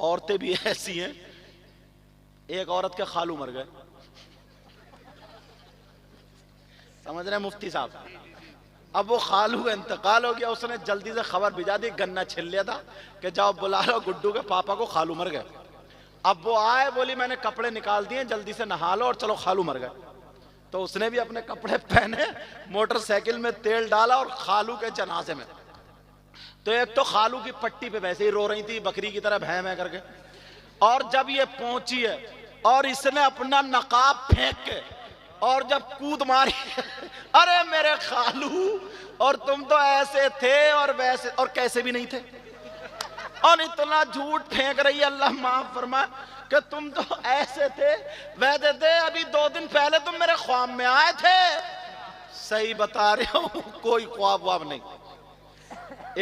औरतें भी ऐसी हैं, एक औरत के खालू मर गए, समझ रहे हैं मुफ्ती साहब। अब वो खालू का इंतकाल हो गया, उसने जल्दी से खबर भिजा दी, गन्ना छिल लिया था कि जाओ बुला लो गुड्डू के पापा को, खालू मर गए। अब वो आए, बोली मैंने कपड़े निकाल दिए, जल्दी से नहा लो और चलो खालू मर गए। तो उसने भी अपने कपड़े पहने, मोटरसाइकिल में तेल डाला और खालू के जनाजे में। तो एक तो खालू की पट्टी पे वैसे ही रो रही थी बकरी की तरह भैं भैं करके, और जब ये पहुंची है और इसने अपना नकाब फेंक के और जब कूद मारी अरे मेरे खालू, और तुम तो ऐसे थे और वैसे और कैसे भी नहीं थे, और इतना झूठ फेंक रही है, अल्लाह माफ फरमा, कि तुम तो ऐसे थे वैसे थे, अभी 2 दिन पहले तुम मेरे ख्वाब में आए थे। सही बता रहे हो, कोई ख्वाब वाब नहीं।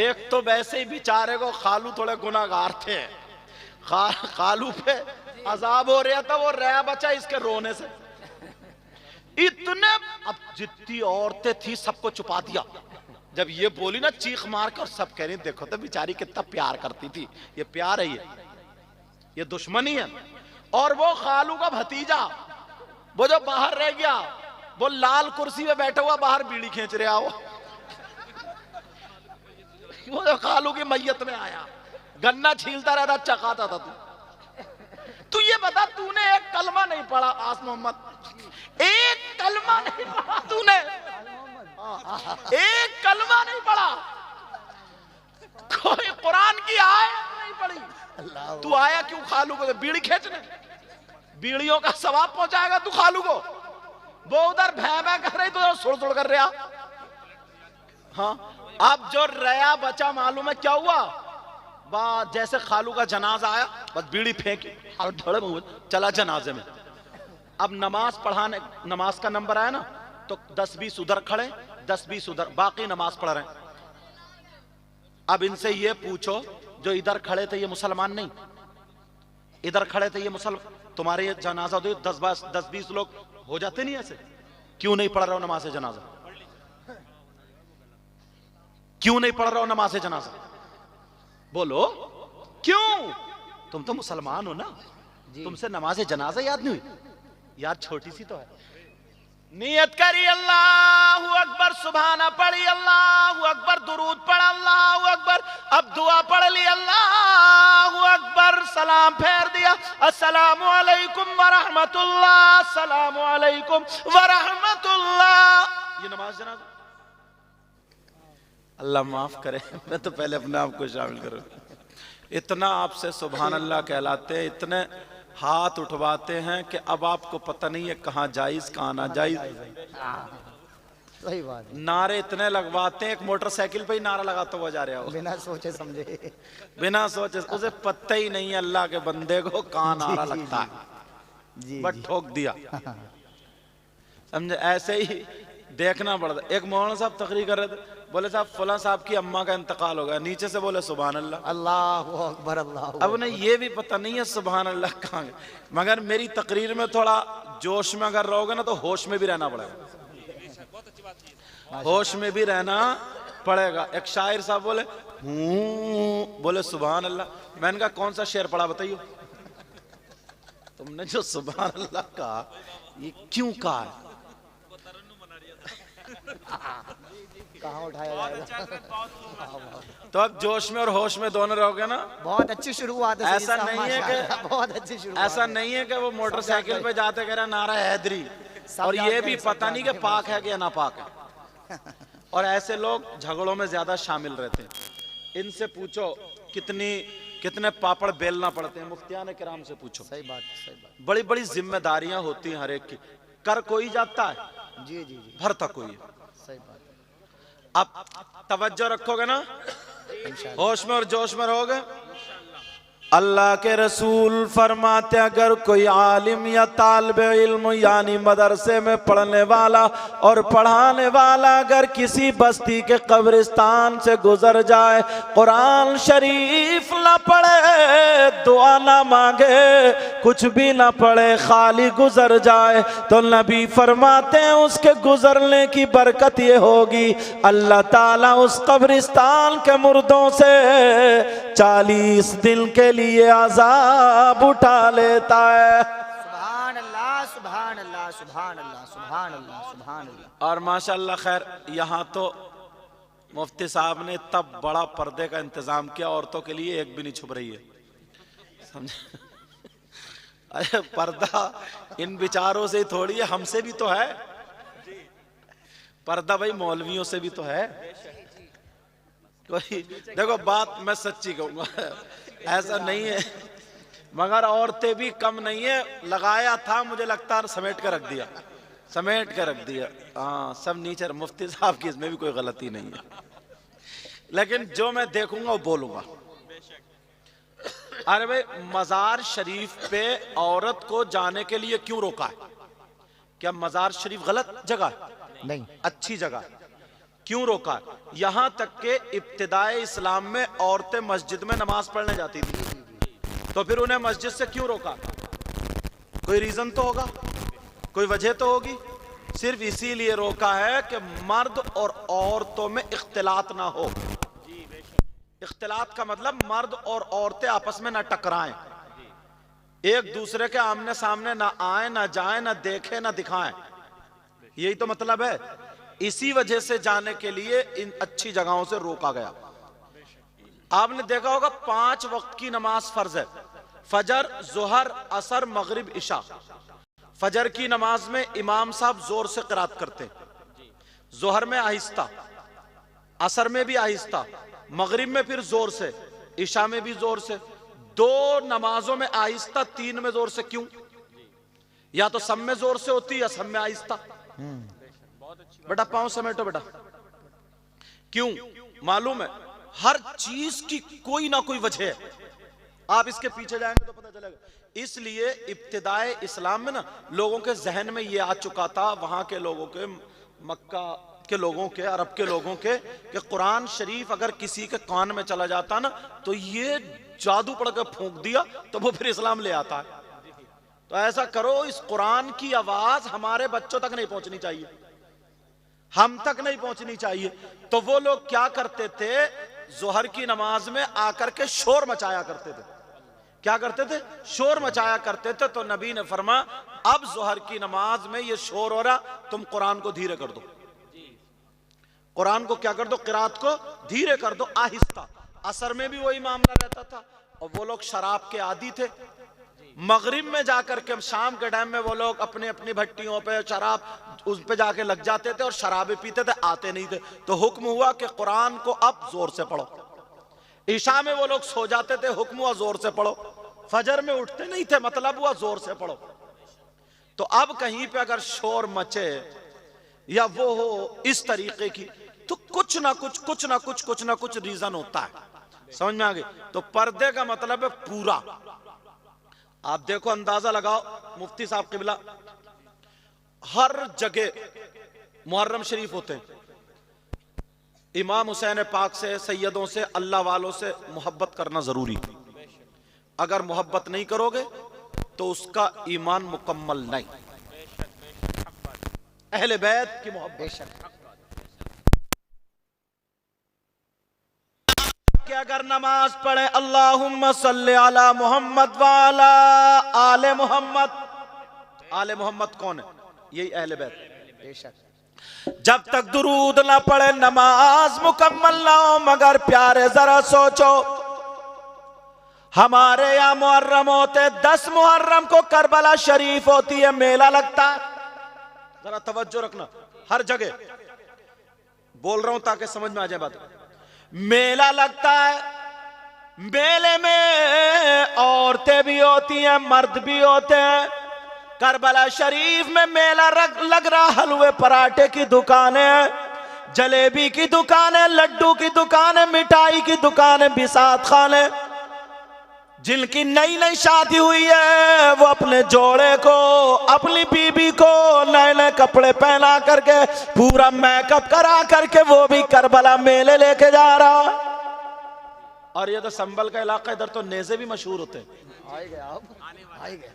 एक तो वैसे ही बेचारे को खालू थोड़े गुनाहगार थे, खालू पे अजाब हो रहा था, वो रह बचा इसके रोने से। इतने, अब जितनी औरतें थी सबको छुपा दिया। जब ये बोली ना चीख मार कर, सब कह रही देखो तो बेचारी कितना प्यार करती थी, ये प्यार है, ये दुश्मनी है। और वो खालू का भतीजा, वो जो बाहर रह गया, वो लाल कुर्सी पे बैठा हुआ बाहर बीड़ी खींच रहा हो, वो जो खालू की मैयत में आया, गन्ना छीलता रहता, चखाता था। तू ये बता, तूने एक कलमा नहीं पढ़ा आस मोहम्मद, एक कलमा नहीं पढ़ा तूने, एक कलमा नहीं पढ़ा, कोई कुरान की आयत नहीं पढ़ी। तू आया क्यों खालू को बीड़ी खींचने? बीड़ियों का सवाब पहुंचाएगा तू खालू को? वो उधर भैं भैं कर रही, तो सुड़ सुड़ कर रहा। हाँ, अब जो रया बचा मालूम है क्या हुआ? जैसे खालू का जनाजा आया, बस बीड़ी फेंकी और धड़े चला जनाजे में। अब नमाज पढ़ाने, नमाज का नंबर आया ना, तो 10-20 उधर खड़े, 10-20 उधर, बाकी नमाज पढ़ रहे हैं। अब इनसे ये पूछो, जो इधर खड़े थे ये मुसलमान नहीं, इधर खड़े थे ये मुसलमान, तुम्हारे ये जनाजा दो 10-20 लोग हो जाते नहीं ऐसे? क्यों नहीं पढ़ रहे हो नमाज जनाजा? क्यों नहीं पढ़ रहे हो नमाज जनाजा? बोलो क्यों? तुम तो मुसलमान हो ना, तुमसे नमाज जनाजा याद नहीं हुई? यार छोटी सी तो है। नियत करी अल्लाहु अकबर, सुभाना पढ़ी, अल्लाहु अकबर, दुरूद पढ़ा, अल्लाहु अकबर, अब दुआ पढ़ ली, अल्लाहु अकबर, सलाम फेर दिया, अस्सलामु अलैकुम व रहमतुल्लाह, अस्सलामु अलैकुम व रहमतुल्लाह। ये नमाज जनाजा। अल्लाह माफ करे, मैं तो पहले अपने आप को शामिल करूं। इतना आपसे सुभान अल्लाह कहलाते हैं, इतने हाथ उठवाते हैं कि अब आपको पता नहीं है कहाँ जायज कहाँ ना जायज। सही बात है। नारे इतने लगवाते हैं, एक मोटरसाइकिल पे ही नारा लगाता हुआ जा रहा हो, बिना सोचे समझे, बिना सोचे, उसे पता ही नहीं है अल्लाह के बंदे को कहाँ नारा लगता है, बस ठोक दिया, समझे? ऐसे ही देखना पड़ता। एक मौलाना साहब तकरीर कर रहे थे, बोले साहब फला साहब की अम्मा का इंतकाल हो गया, नीचे से बोले सुभान अल्लाह, अल्लाहु अकबर, अल्लाहु। अब उन्हें ये भी पता नहीं है सुभान अल्लाह कहाँ गए। मगर मेरी तकरीर में थोड़ा जोश में अगर रहोगे ना तो होश में भी रहना पड़ेगा, होश में भी रहना पड़ेगा। एक शायर साहब बोले बोले सुभान अल्लाह, मैंने कहा कौन सा शेर पढ़ा बताइए? तुमने जो सुभान अल्लाह कहा ये क्यों कहा है? कहाँ उठाया जाएगा? तो अब जोश में और होश में दोनों रहोगे ना। बहुत अच्छी शुरुआत है। ऐसा नहीं है कि बहुत अच्छी शुरुआत, ऐसा नहीं है कि वो मोटरसाइकिल पे जाते कह रहा नारा हैदरी, और ये भी पता नहीं कि पाक है कि नापाक है। और ऐसे लोग झगड़ों में ज्यादा शामिल रहते हैं। इनसे पूछो कितने पापड़ बेलना पड़ते हैं, मुफ्तियान किराम से पूछो। सही बात, सही बात। बड़ी बड़ी जिम्मेदारियां होती हैं हर एक की, कर कोई जाता है, जी जी जी, भरता कोई है। सही बात। अब तवज्जो रखोगे ना, होश में और जोश में रहोगे। अल्लाह के रसूल फरमाते अगर कोई आलिम या तालिबे इल्म यानी मदरसे में पढ़ने वाला और पढ़ाने वाला अगर किसी बस्ती के कब्रिस्तान से गुजर जाए, कुरान शरीफ न पढ़े, दुआ दुआ ना मांगे, कुछ भी ना पढ़े, खाली गुजर जाए, तो नबी फरमाते हैं उसके गुजरने की बरकत ये होगी, अल्लाह ताला उस कब्रिस्तान के मुर्दों से 40 दिन के लिए अजाब उठा लेता है। सुभान अल्लाह, सुभान अल्लाह, सुभान अल्लाह, सुभान अल्लाह, सुभान अल्लाह। और माशाल्लाह खैर यहाँ तो मुफ्ती साहब ने तब बड़ा पर्दे का इंतजाम किया, औरतों के लिए एक भी नहीं छुप रही है, समझे? अरे पर्दा इन बिचारों से ही थोड़ी है, हमसे भी तो है पर्दा, भाई मौलवियों से भी तो है। कोई देखो बात मैं सच्ची कहूंगा, ऐसा नहीं है, मगर औरतें भी कम नहीं है। लगाया था, मुझे लगता है समेट कर रख दिया, समेट कर रख दिया। हाँ सब नीचे, मुफ्ती साहब की इसमें भी कोई गलती नहीं है, लेकिन जो मैं देखूंगा वो बोलूंगा। अरे भाई मजार शरीफ पे औरत को जाने के लिए क्यों रोका है? क्या मजार शरीफ गलत जगह है? नहीं, अच्छी जगह। क्यों रोका? यहां तक के इब्तिदाए इस्लाम में औरतें मस्जिद में नमाज पढ़ने जाती थी, तो फिर उन्हें मस्जिद से क्यों रोका? कोई रीजन तो होगा, कोई वजह तो होगी। सिर्फ इसीलिए रोका है कि मर्द और औरतों में इख्तिलात ना हो। इख्तिलात का मतलब मर्द और औरतें आपस में ना टकराएं, एक दूसरे के आमने सामने ना आए, ना जाए, ना देखे, ना दिखाएं, यही तो मतलब है। इसी वजह से जाने के लिए इन अच्छी जगहों से रोका गया। आपने देखा होगा 5 वक्त की नमाज फर्ज है, फजर, जोहर, असर, मगरिब, इशा। फजर की नमाज में इमाम साहब जोर से क़िरात करते हैं, जोहर में आहिस्ता, असर में भी आहिस्ता, मगरिब में फिर जोर से, इशा में भी जोर से। 2 नमाजों में आहिस्ता, 3 में जोर से। क्यों? या तो सब में जोर से होती या सब में आहिस्ता। बेटा पांव समेटो बेटा। क्यों? मालूम है हर चीज की कोई ना कोई वजह है, आप इसके पीछे जाएंगे तो पता चलेगा। इसलिए इब्तिदाए इस्लाम में ना लोगों के जहन में ये आ चुका था, वहां के लोगों के, मक्का के लोगों के, अरब के लोगों के, कि कुरान शरीफ अगर किसी के कान में चला जाता ना तो ये जादू पढ़ के फूंक दिया तो वो फिर इस्लाम ले आता है। तो ऐसा करो, इस कुरान की आवाज हमारे बच्चों तक नहीं पहुंचनी चाहिए, हम तक नहीं पहुंचनी चाहिए। तो वो लोग क्या करते थे, जोहर की नमाज में आकर के शोर मचाया करते थे। क्या करते थे? शोर मचाया करते थे। तो नबी ने फरमा, अब जोहर की नमाज में ये शोर हो रहा, तुम कुरान को धीरे कर दो, कुरान को क्या कर दो, क़िरात को धीरे कर दो, आहिस्ता। असर में भी वही मामला रहता था, और वो लोग शराब के आदी थे। मगरिब में जाकर के, शाम के टाइम में वो लोग अपनी अपनी भट्टियों पे शराब उस पे जाके लग जाते थे और शराबें पीते थे, आते नहीं थे। तो हुक्म हुआ कि कुरान को अब जोर से पढ़ो। ईशा में वो लोग सो जाते थे, हुक्म हुआ जोर से पढ़ो। फजर में उठते नहीं थे, मतलब हुआ जोर से पढ़ो। तो अब कहीं पे अगर शोर मचे या वो हो इस तरीके की, तो कुछ ना कुछ रीजन होता है। समझ में आ गई? तो पर्दे का मतलब है पूरा। आप देखो, अंदाजा लगाओ, मुफ्ती साहब क़िबला हर जगह मुहर्रम शरीफ होते हैं। इमाम हुसैन पाक से, सैयदों से, अल्लाह वालों से मोहब्बत करना जरूरी। अगर मोहब्बत नहीं करोगे तो उसका ईमान मुकम्मल नहीं। अहले बैत की मोहब्बत, बेशक। कि अगर नमाज पढ़े अल्लाहुम्मा सल्ली अला मोहम्मद व अला आले मोहम्मद। आले मोहम्मद कौन है? यही अहले बैत। बेशक। जब तक दुरूद ना पढ़े नमाज मुकम्मल ना हो। मगर प्यारे जरा सोचो, हमारे यहाँ मुहर्रम होते, 10 मुहर्रम को करबला शरीफ होती है, मेला लगता है। जरा तवज्जो रखना, हर जगह बोल रहा हूं ताकि समझ में आ जाए बात। मेला लगता है, मेले में औरतें भी होती हैं, मर्द भी होते हैं। करबला शरीफ में मेला लग रहा, हलवे पराठे की दुकानें, जलेबी की दुकानें, लड्डू की दुकानें, मिठाई की दुकानें, बिसात खाने। जिनकी नई नई शादी हुई है वो अपने जोड़े को, अपनी बीबी को नए नए कपड़े पहना करके, पूरा मेकअप करा करके वो भी करबला मेले लेके जा रहा। और ये तो संभल का इलाका, इधर तो नेज़े भी मशहूर होते हैं, आएंगे आप, आएंगे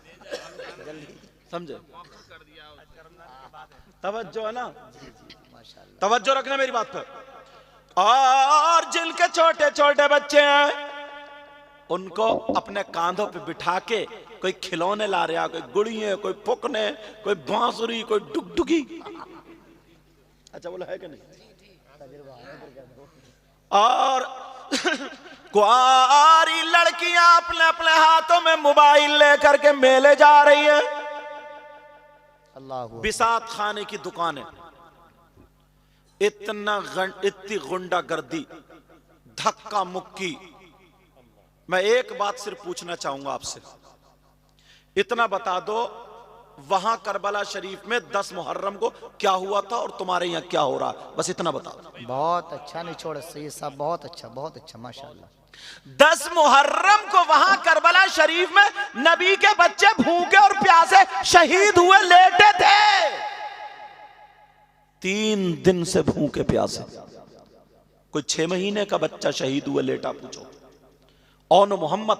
जल्दी। समझे? तवज्जो है ना, माशाल्लाह। तवज्जो रखना मेरी बात पर। और जिनके छोटे छोटे बच्चे हैं उनको अपने कांधों पे बिठा के कोई खिलौने ला रहा, कोई गुड़िये, कोई पुकने, कोई बांसुरी, कोई डुगडुगी। अच्छा बोला है कि नहीं? और कुआरी लड़कियां अपने अपने हाथों में मोबाइल लेकर के मेले जा रही है। अल्लाह बिसात खाने की दुकानें, इतनी गुंडागर्दी, धक्का मुक्की। मैं एक बात सिर्फ पूछना चाहूंगा आपसे, इतना बता दो वहां करबला शरीफ में 10 मुहर्रम को क्या हुआ था और तुम्हारे यहाँ क्या हो रहा है, बस इतना बता दो। बहुत अच्छा निचोड़ सही साहब, बहुत अच्छा माशाल्लाह। 10 मुहर्रम को वहां करबला शरीफ में नबी के बच्चे भूखे और प्यासे शहीद हुए, लेटे थे 3 दिन से भूखे प्यासे। कोई 6 महीने का बच्चा शहीद हुआ लेटा, पूछो। औन मोहम्मद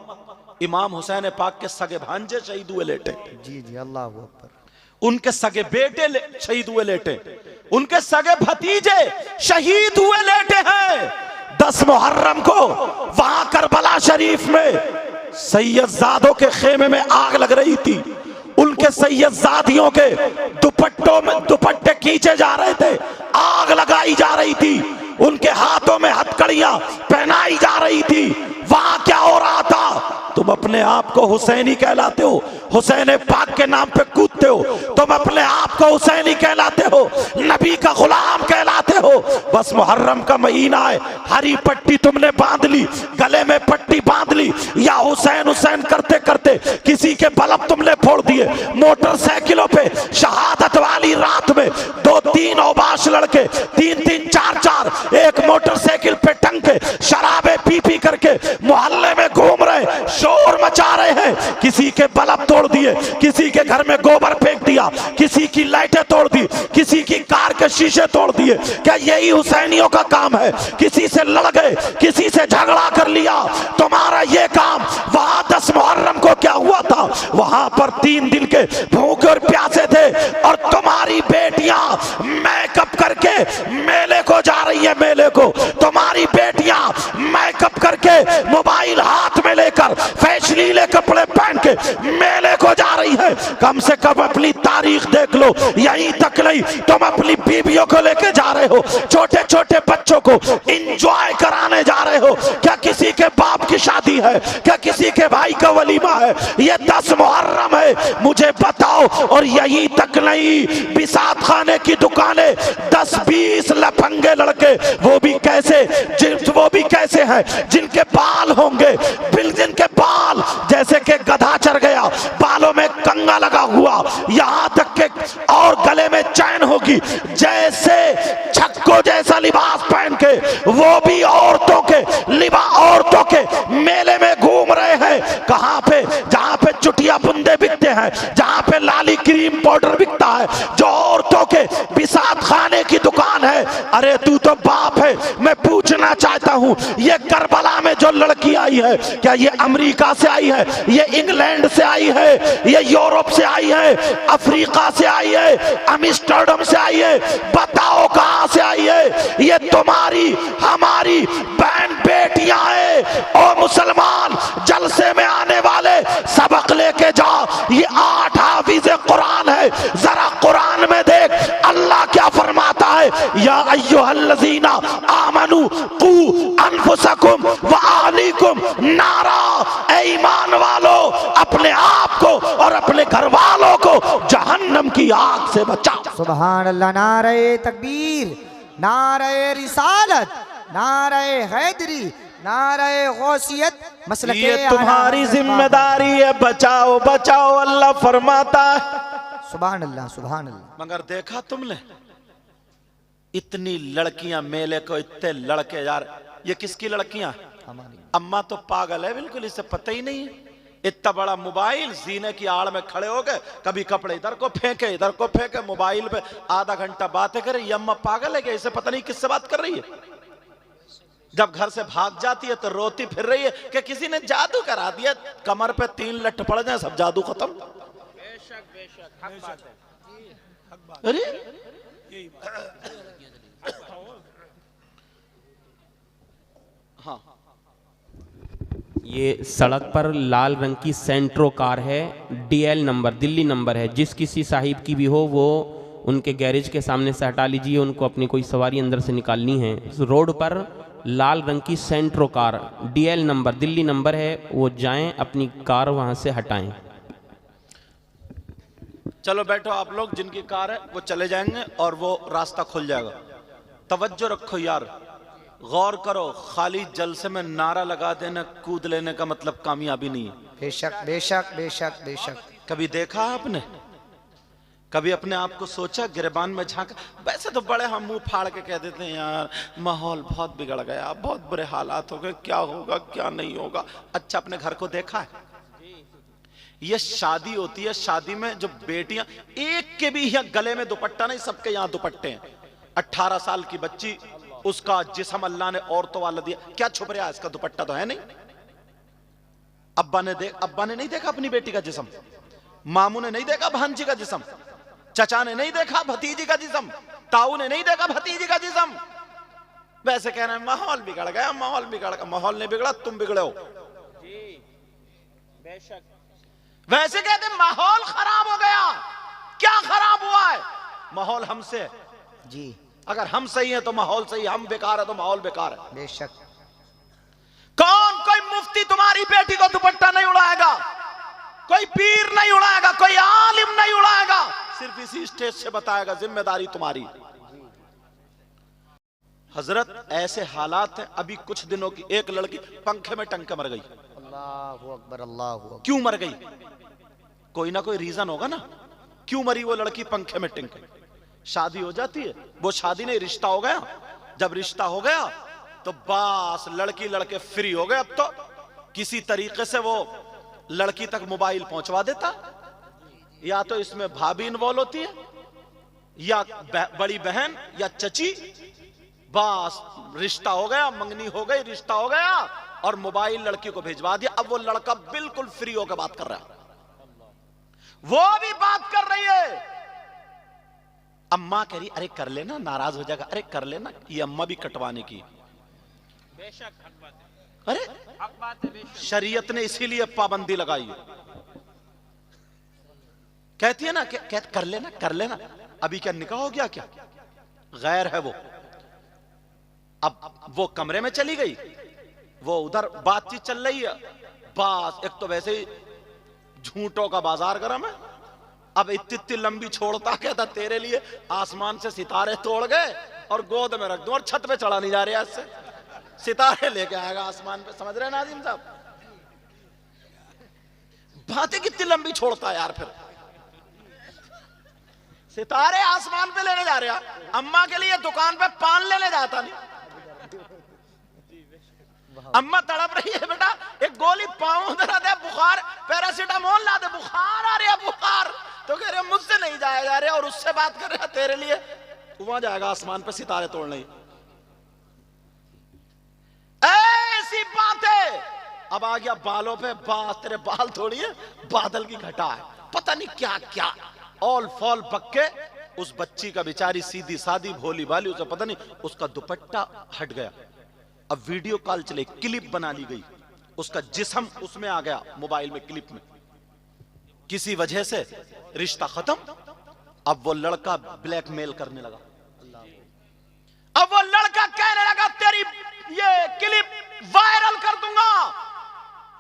इमाम हुसैन पाक के सगे भांजे शहीद हुए लेटे। जी जी, अल्लाह अकबर। उनके सगे बेटे शहीद हुए लेटे, उनके सगे भतीजे शहीद हुए लेटे हैं। 10 मुहर्रम को वहां करबला शरीफ में सैयदजादों के खेमे में आग लग रही थी। उनके सैयदजादियों के दुपट्टों में दुपट्टे खींचे जा रहे थे, आग लगाई जा रही थी, उनके हाथों में हथकड़ियां पहनाई जा रही थी। वहां क्या हो रहा था? तुम अपने आप को हुसैनी कहलाते हो, हुसैन पाक के नाम पे कूदते हो, तुम अपने आप को हुसैनी कहलाते हो, नबी का गुलाम कहलाते हो। बस मुहर्रम का महीना है, हरी पट्टी तुमने बांध ली, गले में पट्टी बांध ली, या हुसैन हुसैन करते करते किसी के बल्ब तुमने फोड़ दिए। मोटरसाइकिलों पे शहादत वाली रात में 2-3 औबाश लड़के 3-3, 4-4 एक मोटरसाइकिल पे टंग के शराबे पी पी करके मोहल्ले में घूम रहे, शोर मचा रहे हैं। किसी के बल्ब तोड़ दिए, किसी के घर में गोबर फेंक दिया, किसी की लाइटें तोड़ दी, किसी की कार के शीशे तोड़ दिए। क्या यही हुसैनियों का काम है? किसी से लड़ गए, किसी से झगड़ा कर लिया, तुम्हारा ये काम। वहां 10 मुहर्रम को क्या हुआ था? वहां पर 3 दिन के भूखे और प्यासे थे, और तुम्हारी बेटियां मेकअप करके मेले को जा रही है। मेले को तुम्हारी बेटियां मेकअप करके मोबाइल हाथ में लेकर फैशनीले कपड़े पहन के मेले को जा रही है। कम से कम अपनी तारीख देख लो, यहीं तक नहीं तुम अपनी बीवियों को लेके जा रहे हो, छोटे छोटे बच्चों को एंजॉय कराने जा रहे हो। क्या किसी के बाप की शादी है? क्या किसी के भाई का वलीमा है? ये 10 मुहर्रम है, मुझे बताओ। और यहीं तक नहीं, बिसात खाने की दुकानें 10-20 लफंगे लड़के, वो भी कैसे हैं जिनके बाल होंगे, जिनके बाल जैसे कि गधा चढ़ गया, बालों में कंगा लगा हुआ, यहां तक के और गले में चैन होगी, जैसे छक्को जैसा लिबास पहन के वो भी औरतों के मेले में घूम रहे हैं। कहां पे? जहां पे चुटिया बुंदे बिकते हैं, जहां पे लाली क्रीम पाउडर बिकता है, जो औरतों के बिसात खाने की दुकान है। अरे तू तो बाप है, मैं पूछना चाहता हूं, ये करबला में जो लड़की आई है, क्या ये अमेरिका से आई है, ये इंग्लैंड से आई है, ये यूरोप से आई है, अफ्रीका से आई है, एम्स्टर्डम से आई है? बताओ कहां से आई है? ये तुम्हारी हमारी बहन बेटियां हैं। और मुसलमान जलसे में आने वाले सबक लेके जाओ, ये 8 हाफिज़ कुरान है। जरा कुरान में देख अल्लाह क्या फरमाता है, या अय्युहल्लज़ीना आमनू कू अनफुसकुम व अहलीकुम नारा। ऐ ईमान वालों, अपने आप को और अपने घर वालों को जहन्नम की आग से बचाओ। सुभान अल्लाह। नारे तकबीर, नारे रिसालत, नारे हैदरी, नारे गौसियत, मसलके ये तुम्हारी जिम्मेदारी है, बचाओ बचाओ, अल्लाह फरमाता है। सुभान अल्लाह, सुभान अल्लाह। मगर देखा तुमने इतनी लड़कियां मेले को, इतने लड़के यार, ये किसकी लड़कियां? हमारी अम्मा तो पागल है बिल्कुल, इसे पता ही नहीं है। इतना बड़ा मोबाइल, जीने की आड़ में खड़े हो गए, कभी कपड़े इधर को फेंके इधर को फेंके, मोबाइल पे आधा घंटा बातें करे। ये अम्मा पागल है क्या? इसे पता नहीं किससे बात कर रही है। जब घर से भाग जाती है तो रोती फिर रही है कि किसी ने जादू करा दिया, कमर पे 3 लठ पड़ जाए सब जादू खत्म। बेशक बेशक हक बात है। अरे हाँ, ये सड़क पर लाल रंग की सेंट्रो कार है, DL नंबर, दिल्ली नंबर है। जिस किसी साहिब की भी हो वो उनके गैरेज के सामने से हटा लीजिए, उनको अपनी कोई सवारी अंदर से निकालनी है। इस रोड पर लाल रंग की Santro car, DL number, Delhi number है, वो जाएं अपनी कार वहां से हटाएं। चलो बैठो आप लोग, जिनकी कार है वो चले जाएंगे और वो रास्ता खुल जाएगा। तवज्जो रखो यार, गौर करो, खाली जलसे में नारा लगा देना, कूद लेने का मतलब कामयाबी नहीं है। बेशक बेशक बेशक बेशक। कभी देखा आपने, कभी अपने आप को सोचा, गिरबान में झांका? वैसे तो बड़े हम मुंह फाड़ के कह देते हैं यार माहौल बहुत बिगड़ गया, बहुत बुरे हालात हो गए, क्या होगा क्या नहीं होगा। अच्छा अपने घर को देखा है? ये शादी होती है, शादी में जो बेटियां, एक के भी यहाँ गले में दुपट्टा नहीं, सबके यहाँ दुपट्टे हैं। 18 साल की बच्ची, उसका जिस्म अल्लाह ने औरतों वाला दिया, क्या छुप रहा है, इसका दुपट्टा तो है नहीं। अब्बा ने नहीं देखा अपनी बेटी का जिस्म, मामू ने नहीं देखा भांजी का जिस्म, चचा ने नहीं देखा भतीजी का जिस्म, ताऊ ने नहीं देखा भतीजी का जिस्म। वैसे कह रहे हैं माहौल बिगड़ गया, माहौल बिगड़ गया। माहौल नहीं बिगड़ा, तुम बिगड़े हो। जी बेशक। वैसे कहते माहौल खराब हो गया। क्या खराब हुआ है? माहौल हमसे है। जी अगर हम सही हैं तो माहौल सही, हम बेकार है तो माहौल बेकार है। बेशक। कोई मुफ्ती तुम्हारी बेटी को दुपट्टा नहीं उड़ाएगा, कोई पीर नहीं उड़ाएगा, कोई आलिम नहीं उड़ाएगा, सिर्फ इसी स्टेज से बताएगा, जिम्मेदारी तुम्हारी। हजरत ऐसे हालात हैं, अभी कुछ दिनों की एक लड़की पंखे में टंग के मर गई। अल्लाहु अकबर, अल्लाहु अकबर। क्यों मर गई? कोई ना कोई रीजन होगा ना, क्यों मरी वो लड़की पंखे में टंग के? शादी हो जाती है, वो शादी नहीं, रिश्ता हो गया। जब रिश्ता हो गया तो बस लड़की लड़के फ्री हो गए। अब तो किसी तरीके से वो लड़की तक मोबाइल पहुंचवा देता, या तो इसमें भाभी इन्वॉल्व होती है, या बड़ी बहन या चची। बस रिश्ता हो गया, मंगनी हो गई, रिश्ता हो गया और मोबाइल लड़की को भिजवा दिया। अब वो लड़का बिल्कुल फ्री होकर बात कर रहा है, वो भी बात कर रही है। अम्मा कह रही अरे कर लेना, नाराज हो जाएगा, अरे कर लेना। ये अम्मा भी कटवाने की। बेशक हक बात है। अरे हक बात है बेशक। शरीयत ने इसीलिए पाबंदी लगाई है। कहती है ना कर लेना कर लेना। अभी क्या निकाह हो गया क्या? गैर है वो। अब वो कमरे में चली गई, वो उधर बातचीत चल रही है। बस एक तो वैसे ही झूठों का बाजार गरम है। अब इतनी लंबी छोड़ता, कहता तेरे लिए आसमान से सितारे तोड़ गए और गोद में रख दूं और छत पे चढ़ा नहीं जा रहा, इससे सितारे लेके आएगा आसमान पे। समझ रहे नाज़िम साहब? बातें कितनी लंबी छोड़ता है यार। फिर सितारे आसमान पे लेने जा रहा, अम्मा के लिए दुकान पे पान लेने जाता नहीं। अम्मा तड़प रही है, बेटा एक गोली पाऊं दे, बुखार, पैरासीटामोल ला दे, बुखार आ रहा है बुखार। तो कह रहे मुझसे नहीं जाया जा रहा, और उससे बात कर रहा तेरे लिए वहां जाएगा आसमान पे सितारे तोड़ने। ऐसी बात है। अब आ गया बालों पे, बात तेरे बाल थोड़ी है, बादल की घटा है, पता नहीं क्या क्या ऑल फॉल पक्के। उस बच्ची का बेचारी सीधी सादी भोली भाली, उसे पता नहीं, उसका दुपट्टा हट गया। अब वीडियो कॉल चले, क्लिप बना ली गई, उसका जिस्म उसमें आ गया मोबाइल में, क्लिप में। किसी वजह से रिश्ता खत्म। अब वो लड़का ब्लैकमेल करने लगा। अब वो लड़का कहने लगा तेरी ये क्लिप वायरल कर दूंगा,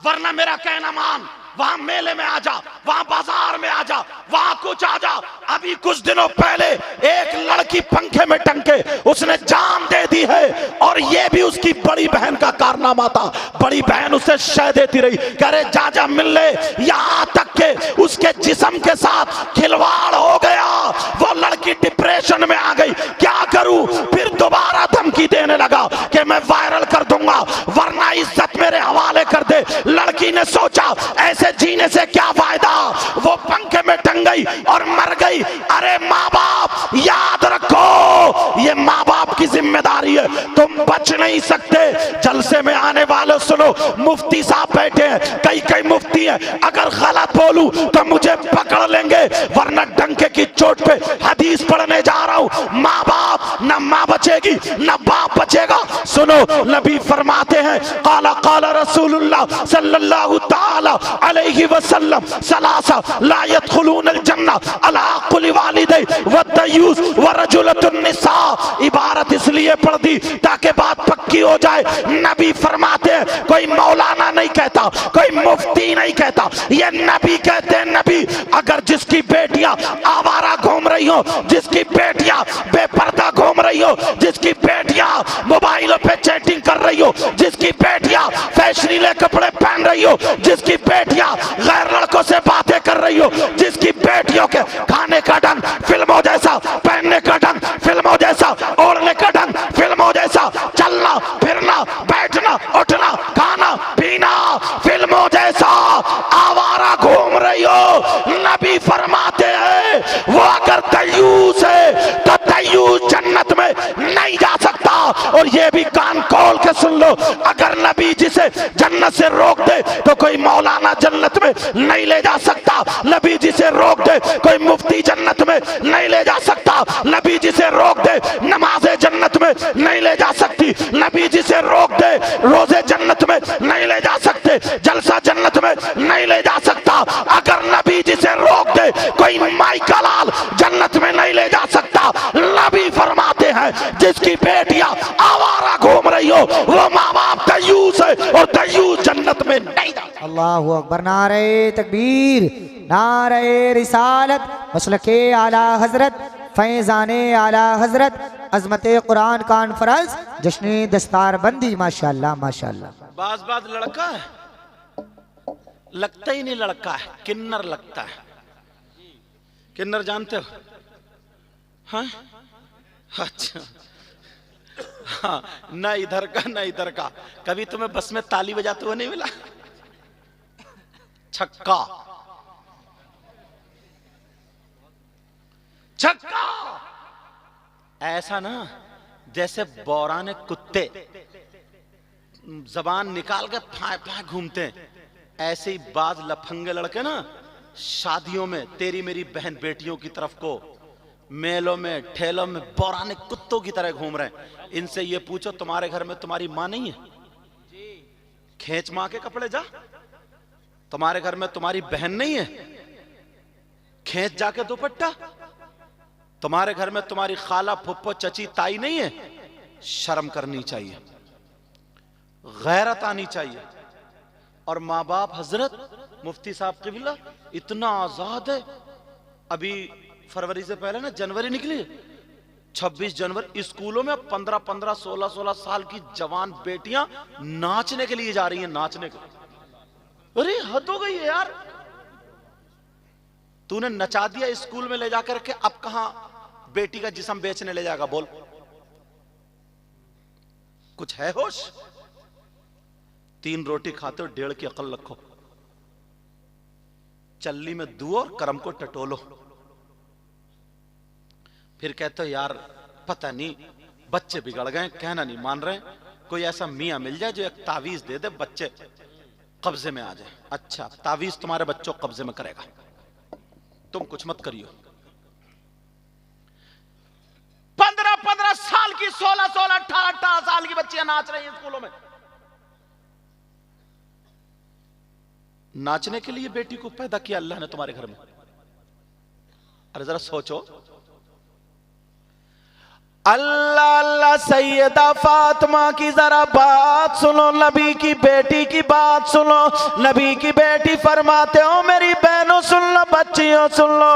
वरना मेरा कहना मान, वहां मेले में आ जा, वहां बाजार में आ जा, वहां कुछ आ जा। अभी कुछ दिनों पहले एक लड़की पंखे में टंग के उसने जान दे दी है, और ये भी उसकी बड़ी बहन का कारनामा था। बड़ी बहन उसे शह देती रही, कह रहे जा जा मिल ले, यहां तक के उसके जिस्म के साथ खिलवाड़ हो गया। वो लड़की डिप्रेशन में आ गई, क्या करूं? फिर दोबारा धमकी देने लगा कि मैं वायरल कर दूंगा, वरना इज्जत मेरे हवाले कर दे। लड़की ने सोचा ऐसे जीने से क्या फायदा, वो पंखे में टंग गई और मर गई। अरे माँ बाप याद रखो, ये माँ बाप की जिम्मेदारी है। तुम बच नहीं सकते। जलसे में आने वाले सुनो, मुफ्ती साहब बैठे हैं, कई कई मुफ्ती हैं, अगर गलत बोलूं तो मुझे पकड़ लेंगे, वरना डंके की चोट पे हदीस पढ़ने जा रहा हूं। माँ बाप, न माँ बचेगी न बाप बचेगा। सुनो, नबी फरमाते हैं, काला काला रसूलुल्लाह सल्लल्लाहु ताला अलैहि वसल्लम सलासा ला यदखुलूनल जन्ना अला कुल्ली वालिदै व दयूस व रजुलतुन निसा। इबारत इसलिए पढ़ दी ताकि बात पक्की हो जाए। नबी फरमाते हैं, कोई मौलाना नहीं कहता, कोई मुफ्ती नहीं कहता, ये नबी कहते हैं। नबी, अगर जिसकी बेटियां आवारा घूम रही हो, जिसकी बेटियां बेपर्दा घूम रही हो, जिसकी बेटियां मोबाइलों पे चैटिंग कर रही हो, जिसकी बेटियां फैशनीले कपड़े पहन रही हो, जिसकी बेटियां गैर लड़कों से बातें कर रही हो, जिसकी बेटियों के खाने का ढंग फिल्मों जैसा, पहनने का ढंग फिल्मों जैसा, ओढ़ने का ढंग फिल्मों जैसा, चलना फिरना बैठना उठना खाना पीना फिल्मों जैसा, आवारा घूम रही हो, नबी फरमाते हैं वो अगर दयूस है तो दयूस जन्नत में नहीं जा सकता। और ये भी कान खोल के सुन लो, अगर नबी जिसे जन्नत से रोक दे तो कोई मौलाना जन्नत में नहीं ले जा सकता। नबी जिसे रोक दे कोई मुफ्ती जन्नत में नहीं ले जा सकता। नबी जिसे रोक दे नमाज़े जन्नत में नहीं ले जा सकती। नबी जिसे रोक दे रोजे जन्नत में नहीं ले जा सकते, जलसा जन्नत में नहीं ले जा सकता। अगर नबी जिसे रोक दे कोई माई का लाल जन्नत में नहीं ले जा सकता। नबी फरमाते हैं, जिसकी बेटियां आवारा घूम रही हो वो माँ बाप दयूस है, और दयूस जन्नत में नहीं जाता। अल्लाहु अकबर। नारे तकबीर, नारे रिसालत, मसलके आला हजरत, फैजाने आला हजरत, अजमते कुरान कॉन्फ्रेंस, जश्न दस्तार बंदी। माशाल्लाह माशाल्लाह। बाज बाज लड़का है, लगता ही नहीं लड़का है, किन्नर लगता है। किन्नर जानते हो? हाँ अच्छा, हाँ, न इधर का न इधर का। कभी तुम्हें बस में ताली बजाते हुए नहीं मिला? छक्का छक्का, ऐसा ना जैसे बौराने कुत्ते जबान निकाल के फाय फाय घूमते हैं, ऐसे ही बाज लफंगे लड़के ना शादियों में तेरी मेरी बहन बेटियों की तरफ को मेलों में ठेलों में बौराने कुत्तों की तरह घूम रहे हैं। इनसे ये पूछो, तुम्हारे घर में तुम्हारी माँ नहीं है? खींच माँ के कपड़े जा। तुम्हारे घर में तुम्हारी बहन नहीं है? खींच जाके दुपट्टा। तुम्हारे घर में तुम्हारी खाला फुप्पो चची ताई नहीं है? शर्म करनी चाहिए, गैरत आनी चाहिए। और माँ बाप हजरत मुफ्ती साहब क़िबला इतना आजाद है। अभी फरवरी से पहले ना जनवरी निकली, 26 जनवरी, स्कूलों में 15-15, 16-16 साल की जवान बेटियां नाचने के लिए जा रही हैं, नाचने के लिए। अरे हद हो गई है यार, तूने नचा दिया स्कूल में ले जाकर के, अब कहां बेटी का जिस्म बेचने ले जाएगा? बोल, कुछ है होश? 3 रोटी खाते हो, 1.5 की अकल रखो। चल्ली में दुओ और कर्म को टटोलो। फिर कहते हो यार पता नहीं बच्चे बिगड़ गए, कहना नहीं मान रहे। कोई ऐसा मियां मिल जाए जो एक तावीज दे दे, बच्चे कब्जे में आ जाए। अच्छा, तावीज तुम्हारे बच्चों को कब्जे में करेगा, तुम कुछ मत करियो। 15-15 साल की, 16-16, 18-18 साल की बच्चियां नाच रही हैं स्कूलों में। नाचने के लिए बेटी को पैदा किया अल्लाह ने तुम्हारे घर में? अरे जरा सोचो। अल्लाह अल्लाह, सैयदा फातिमा की जरा बात सुनो, नबी की बेटी की बात सुनो। नबी की बेटी फरमाते हो, मेरी बहनों सुन लो, बच्चियों सुन लो।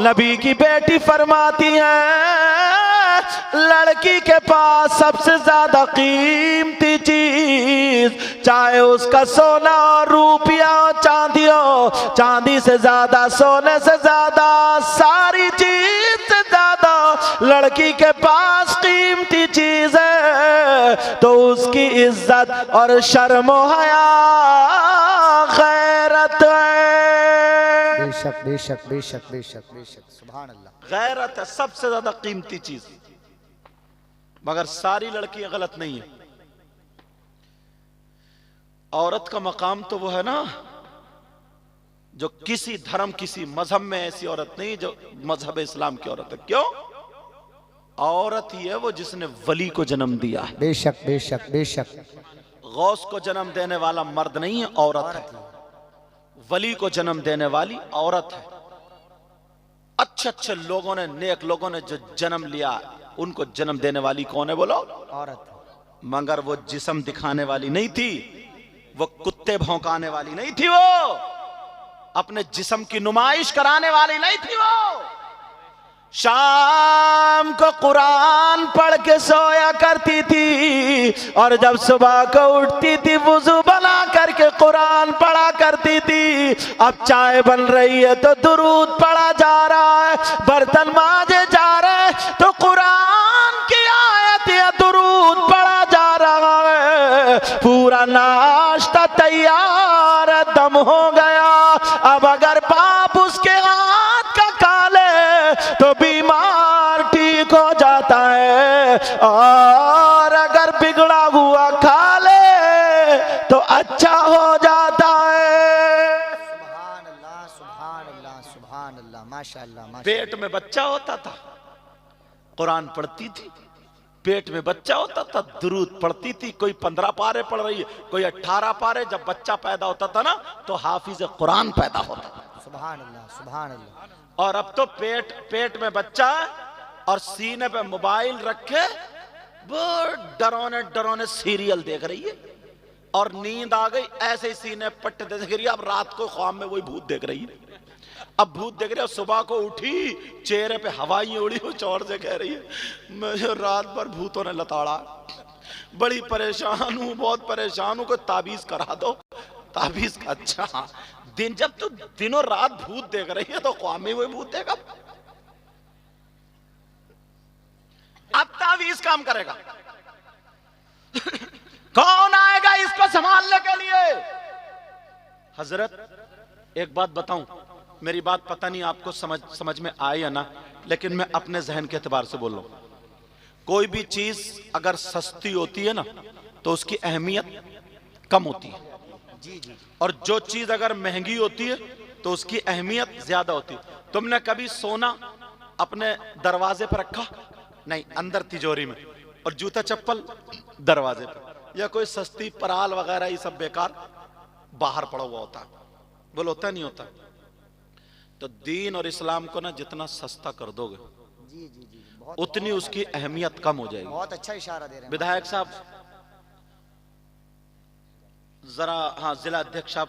नबी की बेटी फरमाती हैं, लड़की के पास सबसे ज्यादा कीमती चीज, चाहे उसका सोना और रुपया हो, चांदी हो, चांदी से ज्यादा, सोने से ज्यादा, सारी चीज से ज्यादा लड़की के पास कीमती चीज है तो उसकी इज्जत और शर्म हया गैरत है। बेशक बेशक बेशक बेशक बेशक, सुभान अल्लाह। गैरत है सबसे ज्यादा कीमती चीज। मगर सारी लड़कियां गलत नहीं है। औरत का मकाम तो वो है ना जो किसी धर्म किसी मजहब में ऐसी औरत नहीं जो मजहब इस्लाम की औरत है। क्यों? औरत ही है वो जिसने वली को जन्म दिया है। बेशक बेशक बेशक। गौस को जन्म देने वाला मर्द नहीं है, औरत है। वली को जन्म देने वाली औरत है। अच्छे अच्छे लोगों ने, नेक लोगों ने जो जन्म लिया, उनको जन्म देने वाली कौन है बोलो? औरत। मगर वो जिस्म दिखाने वाली नहीं थी, वो कुत्ते भौंकाने वाली नहीं थी, वो अपने जिस्म की नुमाइश कराने वाली नहीं थी। वो शाम को कुरान पढ़ के सोया करती थी और जब सुबह को उठती थी वुजू बना करके कुरान पढ़ा करती थी। अब चाय बन रही है तो दुरूद पढ़ा जा रहा है, बर्तन मांजे जा रहे तो कुरान की आयत या दुरूद पढ़ा जा रहा है। पूरा नाश्ता तैयार, दम हो गया। अब अगर बाप उसके हाथ का काले तो बीमार ठीक हो जाता है, और अगर बिगड़ा हुआ खा ले तो अच्छा हो जाता है। सुभान अल्लाह सुभान अल्लाह सुभान अल्लाह, माशाअल्लाह। पेट में बच्चा होता था, कुरान पढ़ती थी। पेट में बच्चा होता था, दुरूद पढ़ती थी। कोई 15 पारे पढ़ रही है, कोई 18 पारे। जब बच्चा पैदा होता था ना तो हाफिज कुरान पैदा होता था। सुभान अल्लाह सुभान अल्लाह। और अब तो पेट में बच्चा और सीने पे मोबाइल रखे वो डरावने डरावने सीरियल देख रही है, और नींद आ गई ऐसे ही सीने पट्टे देख रही है। अब रात को ख्वाब में वही भूत देख रही है। अब भूत देख रही है, सुबह को उठी, चेहरे पे हवाई उड़ी, कुछ और से कह रही है मुझे रात भर भूतों ने लताड़ा, बड़ी परेशान हूं, बहुत परेशान हूं, कोई ताबीज करा दो। ताबीज? अच्छा, दिन जब तू दिनों रात भूत देख रही है तो ख्वाब में वही भूत देगा। अब ताबीज काम करेगा। कौन आएगा इसको संभालने के लिए? हजरत एक बात बताऊं, मेरी बात पता नहीं आपको समझ में आए या ना, लेकिन मैं अपने जहन के एतबार से बोल रहा हूं। कोई भी चीज अगर सस्ती होती है ना तो उसकी अहमियत कम होती है, जी जी। और जो चीज अगर महंगी होती है तो उसकी अहमियत ज्यादा होती है। तुमने कभी सोना अपने दरवाजे पर रखा? नहीं, अंदर तिजोरी में, और जूता चप्पल दरवाजे पर। या कोई सस्ती पराल वगैरह ये सब बेकार बाहर पड़ा हुआ होता है, बोलो होता नहीं होता? तो दीन और इस्लाम को ना जितना सस्ता कर दोगे जी जी जी, बहुत उतनी उसकी अहमियत कम हो जाएगी। बहुत अच्छा इशारा दे रहे हैं विधायक साहब जरा, हाँ जिला अध्यक्ष साहब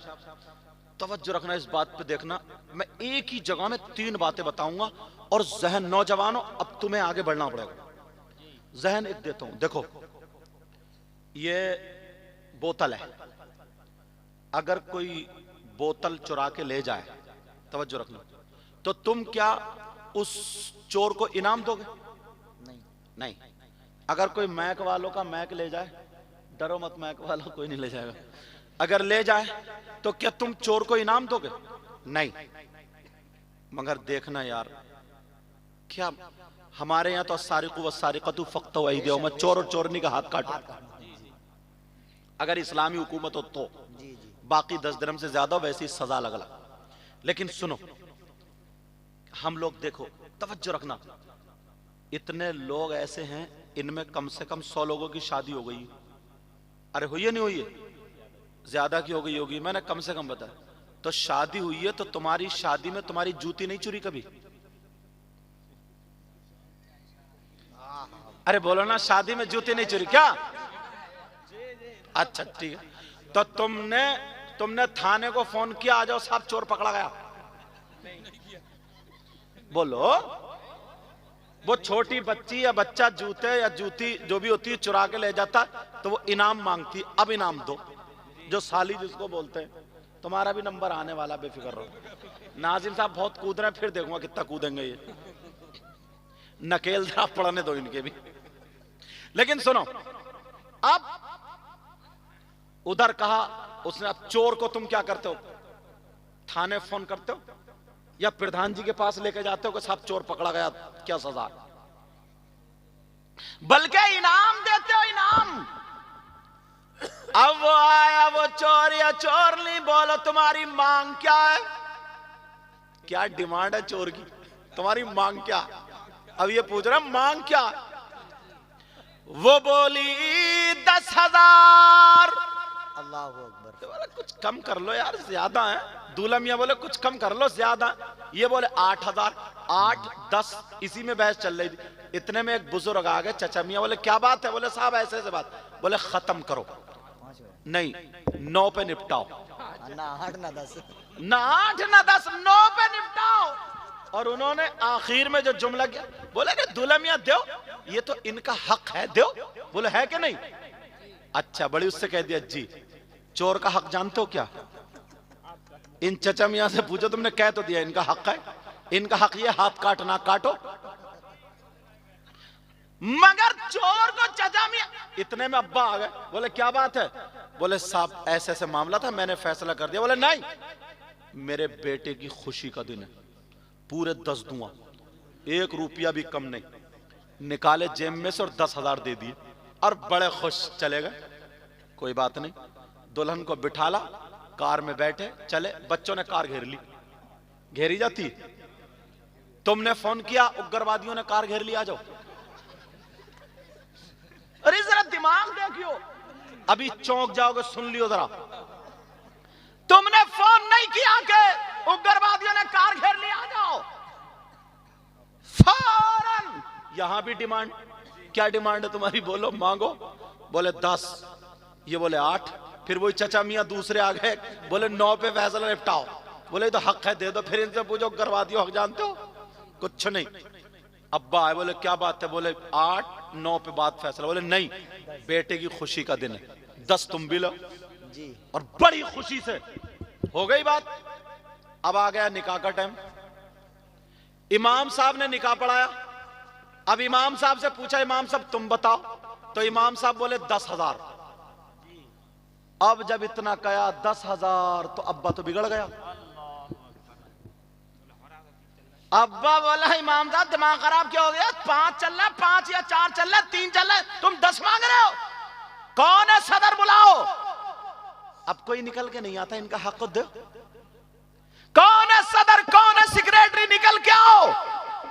तवज्जो रखना, इस बात पे देखना। मैं एक ही जगह में 3 बातें बताऊंगा और जहन, नौजवानों अब तुम्हें आगे बढ़ना पड़ेगा। जहन एक देता हूं, देखो ये बोतल है, अगर कोई बोतल चुरा के ले जाए, तवज्जो रखना, तो तुम क्या उस चोर को इनाम दोगे? नहीं नहीं। अगर कोई मैक वालों का मैक ले जाए, डरो मत, मैक वाला कोई नहीं ले जाएगा, अगर ले जाए तो क्या तुम चोर को इनाम दोगे? नहीं। मगर देखना यार, क्या हमारे यहां तो सारिकु व सारिकतु फक्तु अयदियहुम, चोर और चोरनी का हाथ काटो। अगर इस्लामी हुकूमत हो तो बाकी 10 दिरहम से ज्यादा वैसी सजा लगला। लेकिन सुनो, हम लोग देखो, तवज्जो रखना, इतने लोग ऐसे हैं, इनमें कम से कम 100 लोगों की शादी हो गई। अरे हुई है नहीं हुई है? ज्यादा की हो गई होगी, मैंने कम से कम बताया। तो शादी हुई है तो तुम्हारी शादी में तुम्हारी जूती नहीं चुरी कभी? अरे बोलो ना, शादी में जूती नहीं चुरी क्या? अच्छा ठीक है। तो तुमने थाने को फोन किया, आ जाओ साहब चोर पकड़ा गया? बोलो। वो छोटी बच्ची या बच्चा जूते या जूती जो भी होती है चुरा के ले जाता तो वो इनाम मांगती, अब इनाम दो, जो साली जिसको बोलते हैं। तुम्हारा भी नंबर आने वाला, बेफिक्र रहो। नाजिम साहब बहुत कूद रहे हैं, फिर देखूंगा कितना कूदेंगे ये। नकेल जरा पढ़ने दो इनके भी। लेकिन सुनो, अब उधर कहा उसने, अब चोर को तुम क्या करते हो? थाने फोन करते हो या प्रधान जी के पास लेके जाते हो कि साहब चोर पकड़ा गया, क्या सजा? बल्कि इनाम देते हो, इनाम। अब वो आया वो चोर या चोरनी, बोलो तुम्हारी मांग क्या है? क्या डिमांड है चोर की? तुम्हारी मांग क्या? अब ये पूछ रहा मांग क्या? वो बोली 10,000। अल्लाह अकबर। तो बोले कुछ कम कर लो यार, ज्यादा है। दूल्हा मियां बोले कुछ कम कर लो, ज्यादा। ये बोले 8,000। 8, 10 इसी में बहस चल रही थी। इतने में एक बुजुर्ग आ गए, चचा मियां। बोले क्या बात है? बोले साहब ऐसे ऐसे बात। बोले खत्म करो। नहीं, 9 पे निपटाओ। ना 8 ना 10, ना 8 ना 10, 9 पे निपटाओ। और उन्होंने आखिर में जो जुमला किया, बोले कि दूल्हा मियां दो, ये तो इनका हक है, दो। बोले है कि नहीं? अच्छा, बड़ी उससे कह दिया जी चोर का हक जानते हो क्या? इन चचा मियां से पूछो, तुमने कह तो दिया इनका हक है। इनका हक ये हाथ काटना, काटो। मगर चोर को चचा मियां, इतने में अब्बा आ गए। बोले क्या बात है? बोले साहब ऐसे ऐसे मामला था, मैंने फैसला कर दिया। बोले नहीं, मेरे बेटे की खुशी का दिन है, पूरे 10 दूंगा, 1 रुपया भी कम नहीं। निकाले जेब में से और 10,000 दे दिए और बड़े खुश चले गए। कोई बात नहीं, दुल्हन को बिठाला, कार में बैठे चले। बच्चों ने कार घेर ली। घेरी जाती? तुमने फोन किया, उग्रवादियों ने कार घेर ली, आ जाओ। अरे जरा दिमाग देखियो, अभी चौंक जाओगे, सुन लियो जरा। तुमने फोन नहीं किया कि उग्रवादियों ने कार घेर ली, आ जाओ। फौरन यहां भी डिमांड। क्या डिमांड है तुम्हारी? बोलो, मांगो। बोले 10, ये बोले 8। फिर वही चचा मियां दूसरे आ गए, बोले 9 पे फैसला निपटाओ। बोले तो हक है, दे दो। फिर इनसे पूछो उग्रवादियों हक जानते हो? कुछ नहीं। अब्बा आए, बोले क्या बात है? बोले 8, 9 पे बात फैसला। बोले नहीं, बेटे की खुशी का दिन है, 10 तुम भी लो जी। और बड़ी खुशी से हो गई बात। अब आ गया निकाह का टाइम। इमाम साहब ने निकाह पढ़ाया। अब इमाम साहब से पूछा, इमाम साहब तुम बताओ। तो इमाम साहब बोले 10,000। अब जब इतना कहा 10,000, तो अब्बा तो बिगड़ गया। अब्बा बोला इमाम साहब दिमाग खराब क्या हो गया? 5 चल रहा है, 5 या 4 चल रहा है, 3 चल रहा है, तुम 10 मांग रहे हो? कौन है सदर? बुलाओ। अब कोई निकल के नहीं आता, इनका हक दो। कौन है सदर, कौन है सेक्रेटरी? निकल के आओ।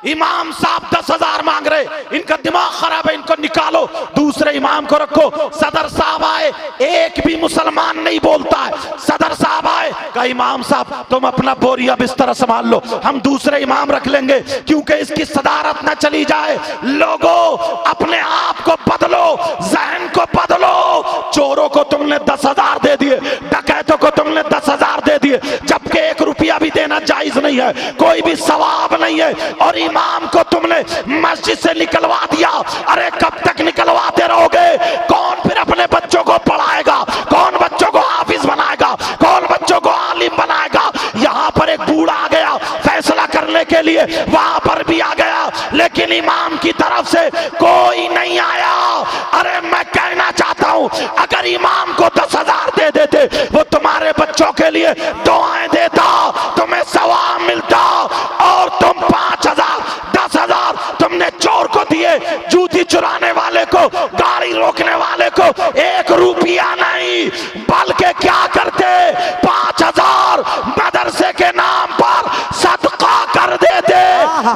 इमाम साहब 10,000 मांग रहे, इनका दिमाग खराब है, इनको निकालो, दूसरे इमाम को रखो। सदर साहब आए, एक भी मुसलमान नहीं बोलता है। सदर साहब आए, कहा इमाम साहब तुम अपना बोरिया बिस्तर संभाल लो, हम दूसरे इमाम रख लेंगे, क्योंकि इसकी सदारत न चली जाए। लोगों, अपने आप को बदलो, जहन को बदलो। चोरों को तुमने 10,000 दे दिए, डकैतों को तुमने 10,000 दे दिए, जबकि 1 रुपया भी देना जायज नहीं है, कोई भी सवाब नहीं है। और इमाम को तुमने मस्जिद से निकलवा दिया। अरे कब तक निकलवाते रहोगे? कौन फिर अपने बच्चों को पढ़ाएगा? कौन बच्चों को हाफिज बनाएगा? कौन बच्चों को आलिम बनाएगा? यहां पर एक बूढ़ा आ गया फैसला करने के लिए, वहां पर भी आ गया, लेकिन इमाम की तरफ से कोई नहीं आया। अरे मैं कहना चाहता हूं, अगर इमाम को 10,000 दे देते, वो तुम्हारे बच्चों के लिए दुआएं देता, तुम्हें सवाब मिलता। और तुम 5,000, 10,000 तुमने चोर को दिए, जूती चुराने वाले को, गाड़ी रोकने वाले को 1 रुपया नहीं, बल्कि क्या करते? 5,000 मदरसे के नाम पर सदका कर देते।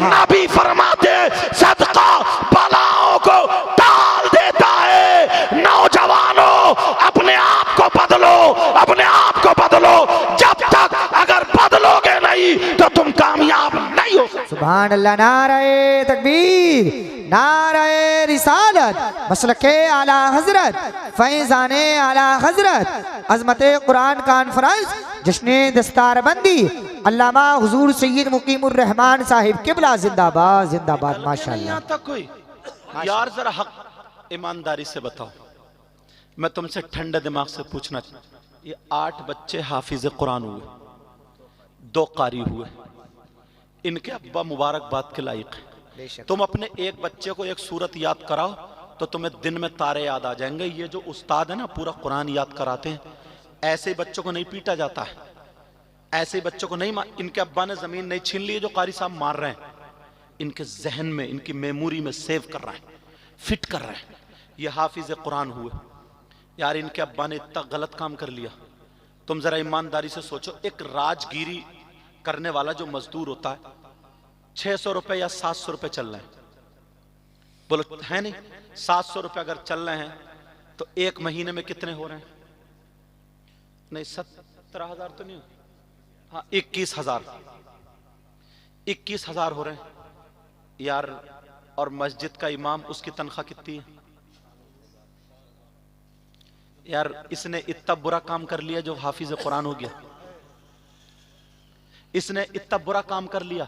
नबी फरमाते सदका बलाओं को टाल देता है। नौजवानों, अपने आप को बदलो, अपने आप को बदलो। जब तक अगर बदलोगे नहीं तो तुम कामयाब नहीं हो सकते। सुभान अल्लाह। नारे तकबीर, नारे रिसालत, मसलके आला हजरत, फैजाने आला हजरत, अजमते कुरान कॉन्फ्रेंस, जश्ने दस्तारबंदी, अल्लामा हुजूर सैयद मुकीमुर रहमान साहिब किबला जिंदाबाद जिंदाबाद। माशाअल्लाह। यहाँ तक कोई यार जरा हक ईमानदारी से बताओ, मैं तुमसे ठंडे दिमाग से पूछना चाहता, ये 8 बच्चे हाफिज कुरान हुए, 2 कारी हुए, इनके अब्बा मुबारकबाद के लायक हैं। तुम अपने एक बच्चे को एक सूरत याद कराओ तो तुम्हें दिन में तारे याद आ जाएंगे। ये जो उस्ताद है ना, पूरा कुरान याद कराते हैं, ऐसे ही बच्चों को नहीं पीटा जाता है, ऐसे ही बच्चों को नहीं इनके अब्बा ने जमीन नहीं छीन ली जो कारी साहब मार रहे हैं, इनके जहन में, इनकी मेमोरी में सेव कर रहा है। फिट कर रहे हैं। ये हाफिज कुरान हुए यार, इनके अब्बा ने इतना गलत काम कर लिया। तुम जरा ईमानदारी से सोचो, एक राजगिरी करने वाला जो मजदूर होता है 600 रुपए या 700 रुपए चल रहे हैं, बोलो है नहीं, 700 रुपए अगर चल रहे हैं तो एक महीने में कितने हो रहे हैं? नहीं 17,000 तो नहीं, हाँ 21,000, 21,000 हो रहे हैं यार। और मस्जिद का इमाम, उसकी तनख्वाह कितनी है यार? इसने इतना बुरा काम कर लिया जो हाफिज कुरान हो गया। इसने इतना बुरा काम कर लिया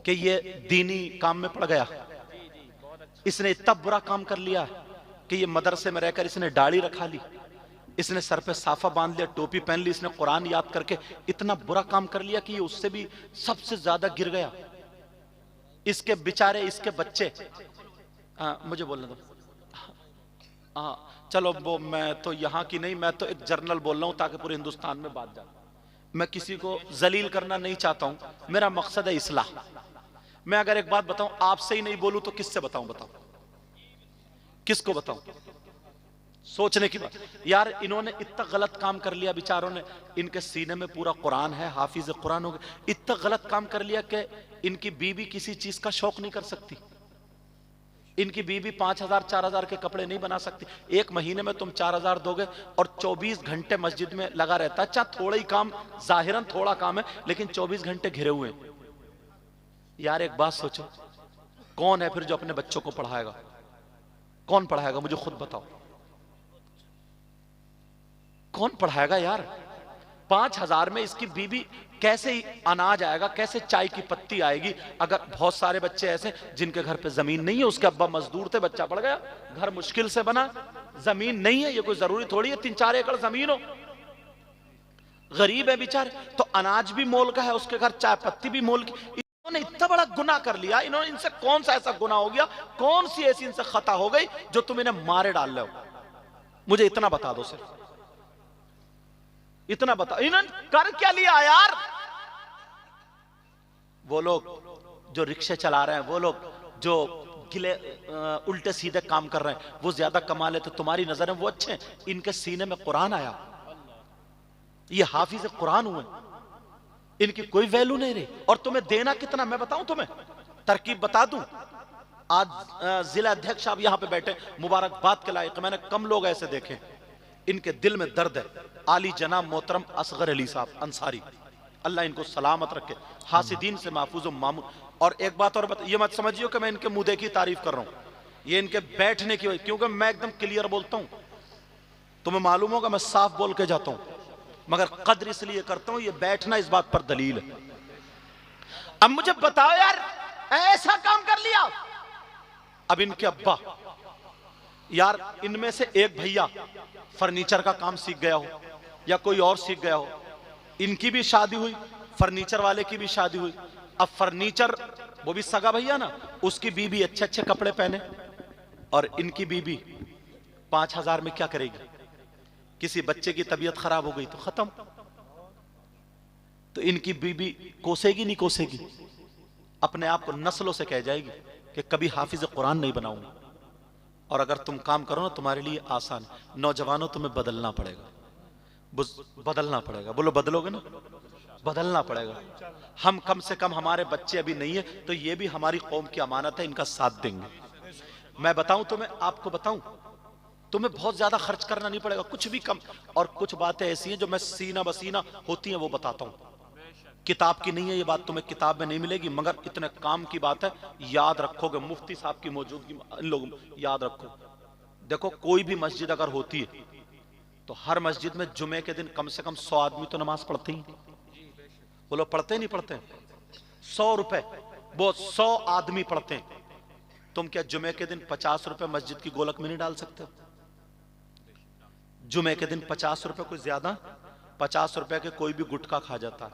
कि ये दीनी काम में पड़ गया। इसने इतना बुरा काम कर लिया कि ये मदरसे में रहकर इसने दाढ़ी रखा ली, इसने सर पे साफा बांध लिया, टोपी पहन ली, इसने कुरान याद करके इतना बुरा काम कर लिया कि ये उससे भी सबसे ज्यादा गिर गया। इसके बेचारे, इसके बच्चे, मुझे बोलने दो, हाँ चलो वो मैं तो यहाँ की नहीं, मैं तो एक जर्नल बोल रहा हूँ ताकि पूरे हिंदुस्तान में बात जाए। मैं किसी को जलील करना नहीं चाहता हूँ, मेरा मकसद है इस्लाह। मैं अगर एक बात बताऊं, आपसे ही नहीं बोलूं तो किससे बताऊं? बताओ किसको बताऊं? सोचने की बात यार। इन्होंने इतना गलत काम कर लिया बेचारों ने, इनके सीने में पूरा कुरान है, हाफिज कुरान हो गए। इतना गलत काम कर लिया कि इनकी बीवी किसी चीज का शौक नहीं कर सकती। इनकी बीवी 5,000 4,000 के कपड़े नहीं बना सकती। एक महीने में तुम 4,000 दोगे और 24 घंटे मस्जिद में लगा रहता है। अच्छा थोड़ा ही काम, जाहिरन थोड़ा काम है, लेकिन 24 घंटे घिरे हुए हैं यार। एक बात सोचो, कौन है फिर जो अपने बच्चों को पढ़ाएगा? कौन पढ़ाएगा? मुझे खुद बताओ, कौन पढ़ाएगा यार? 5,000 में इसकी बीवी कैसे अनाज आएगा, कैसे चाय की पत्ती आएगी? अगर बहुत सारे बच्चे ऐसे जिनके घर पे जमीन नहीं है, उसके अब्बा मजदूर थे, बच्चा पड़ गया, घर मुश्किल से बना, जमीन नहीं है, ये कोई जरूरी थोड़ी है 3-4 एकड़ जमीन हो, गरीब है बेचारे, तो अनाज भी मोल का है उसके घर, चाय पत्ती भी मोल की। इन्होंने इतना बड़ा गुनाह कर लिया। इन्होंने, इनसे कौन सा ऐसा गुनाह हो गया, कौन सी ऐसी इनसे खता हो गई जो तुम इन्हें मारे डाल रहे हो? मुझे इतना बता दो, सिर्फ इतना बता, इन्होंने कर क्या लिया यार? वो लोग जो रिक्शे चला रहे हैं, वो लोग जो गिले उल्टे सीधे काम कर रहे हैं, वो ज्यादा कमा लेते, तुम्हारी नजर में वो अच्छे हैं। इनके सीने में कुरान आया, ये हाफिज कुरान हुए, इनकी कोई वैल्यू नहीं रही। और तुम्हें देना कितना, मैं बताऊं तुम्हें, तरकीब बता दूं। आज जिला अध्यक्ष आप यहां पे बैठे, मुबारकबाद के लायक, मैंने कम लोग ऐसे देखे, इनके दिल में दर्द है। आली जनाब मोहतरम असगर अली साहब अंसारी, अल्लाह इनको सलामत रखे, हासिदीन से महफूज व मामून। और एक बात और ये मत समझियो कि मैं इनके मुद्दे की तारीफ कर रहा हूं, ये इनके बैठने की वजह, क्योंकि मैं एकदम क्लियर बोलता हूं, तुम्हें मालूम होगा मैं साफ बोल के जाता हूं, मगर कद्र इसलिए करता हूं, ये बैठना इस बात पर दलील है। अब मुझे बताओ यार, ऐसा काम कर लिया। अब इनके अब्बा, यार इनमें से एक भैया फर्नीचर का काम सीख गया हो या कोई और सीख गया हो, इनकी भी शादी हुई, फर्नीचर वाले की भी शादी हुई। अब फर्नीचर, वो भी सगा भैया ना, उसकी बीबी अच्छे अच्छे कपड़े पहने, और इनकी बीबी 5,000 में क्या करेगी? किसी बच्चे की तबीयत खराब हो गई तो खत्म। तो इनकी बीबी कोसेगी नहीं कोसेगी, अपने आप को नस्लों से कह जाएगी कि कभी हाफिज कुरान नहीं बनाऊंगा। और अगर तुम काम करो ना, तुम्हारे लिए आसान। नौजवानों, तुम्हें बदलना पड़ेगा, बदलना पड़ेगा। बोलो बदलोगे ना? बदलना पड़ेगा। हम कम से कम, हमारे बच्चे अभी नहीं है तो ये भी हमारी कौम की अमानत है, इनका साथ देंगे। मैं बताऊं तुम्हें, आपको बताऊं, तुम्हें बहुत ज्यादा खर्च करना नहीं पड़ेगा, कुछ भी कम। और कुछ बातें ऐसी हैं जो मैं सीना बसीना होती हैं वो बताता हूं, किताब की नहीं है ये बात, तुम्हें किताब में नहीं मिलेगी, मगर इतने काम की बात है, याद रखोगे। मुफ्ती साहब की मौजूदगी, लोग याद रखो। देखो, कोई भी मस्जिद अगर होती है तो हर मस्जिद में जुमे के दिन कम से कम 100 आदमी तो नमाज पढ़ते ही। बोलो पढ़ते नहीं पढ़ते? 100 रुपए वो 100 आदमी पढ़ते हैं। तुम क्या जुमे के दिन 50 रुपए मस्जिद की गोलक में नहीं डाल सकते? जुमे के दिन 50 रुपए, कोई ज्यादा? 50 रुपए के कोई भी गुटखा खा जाता है,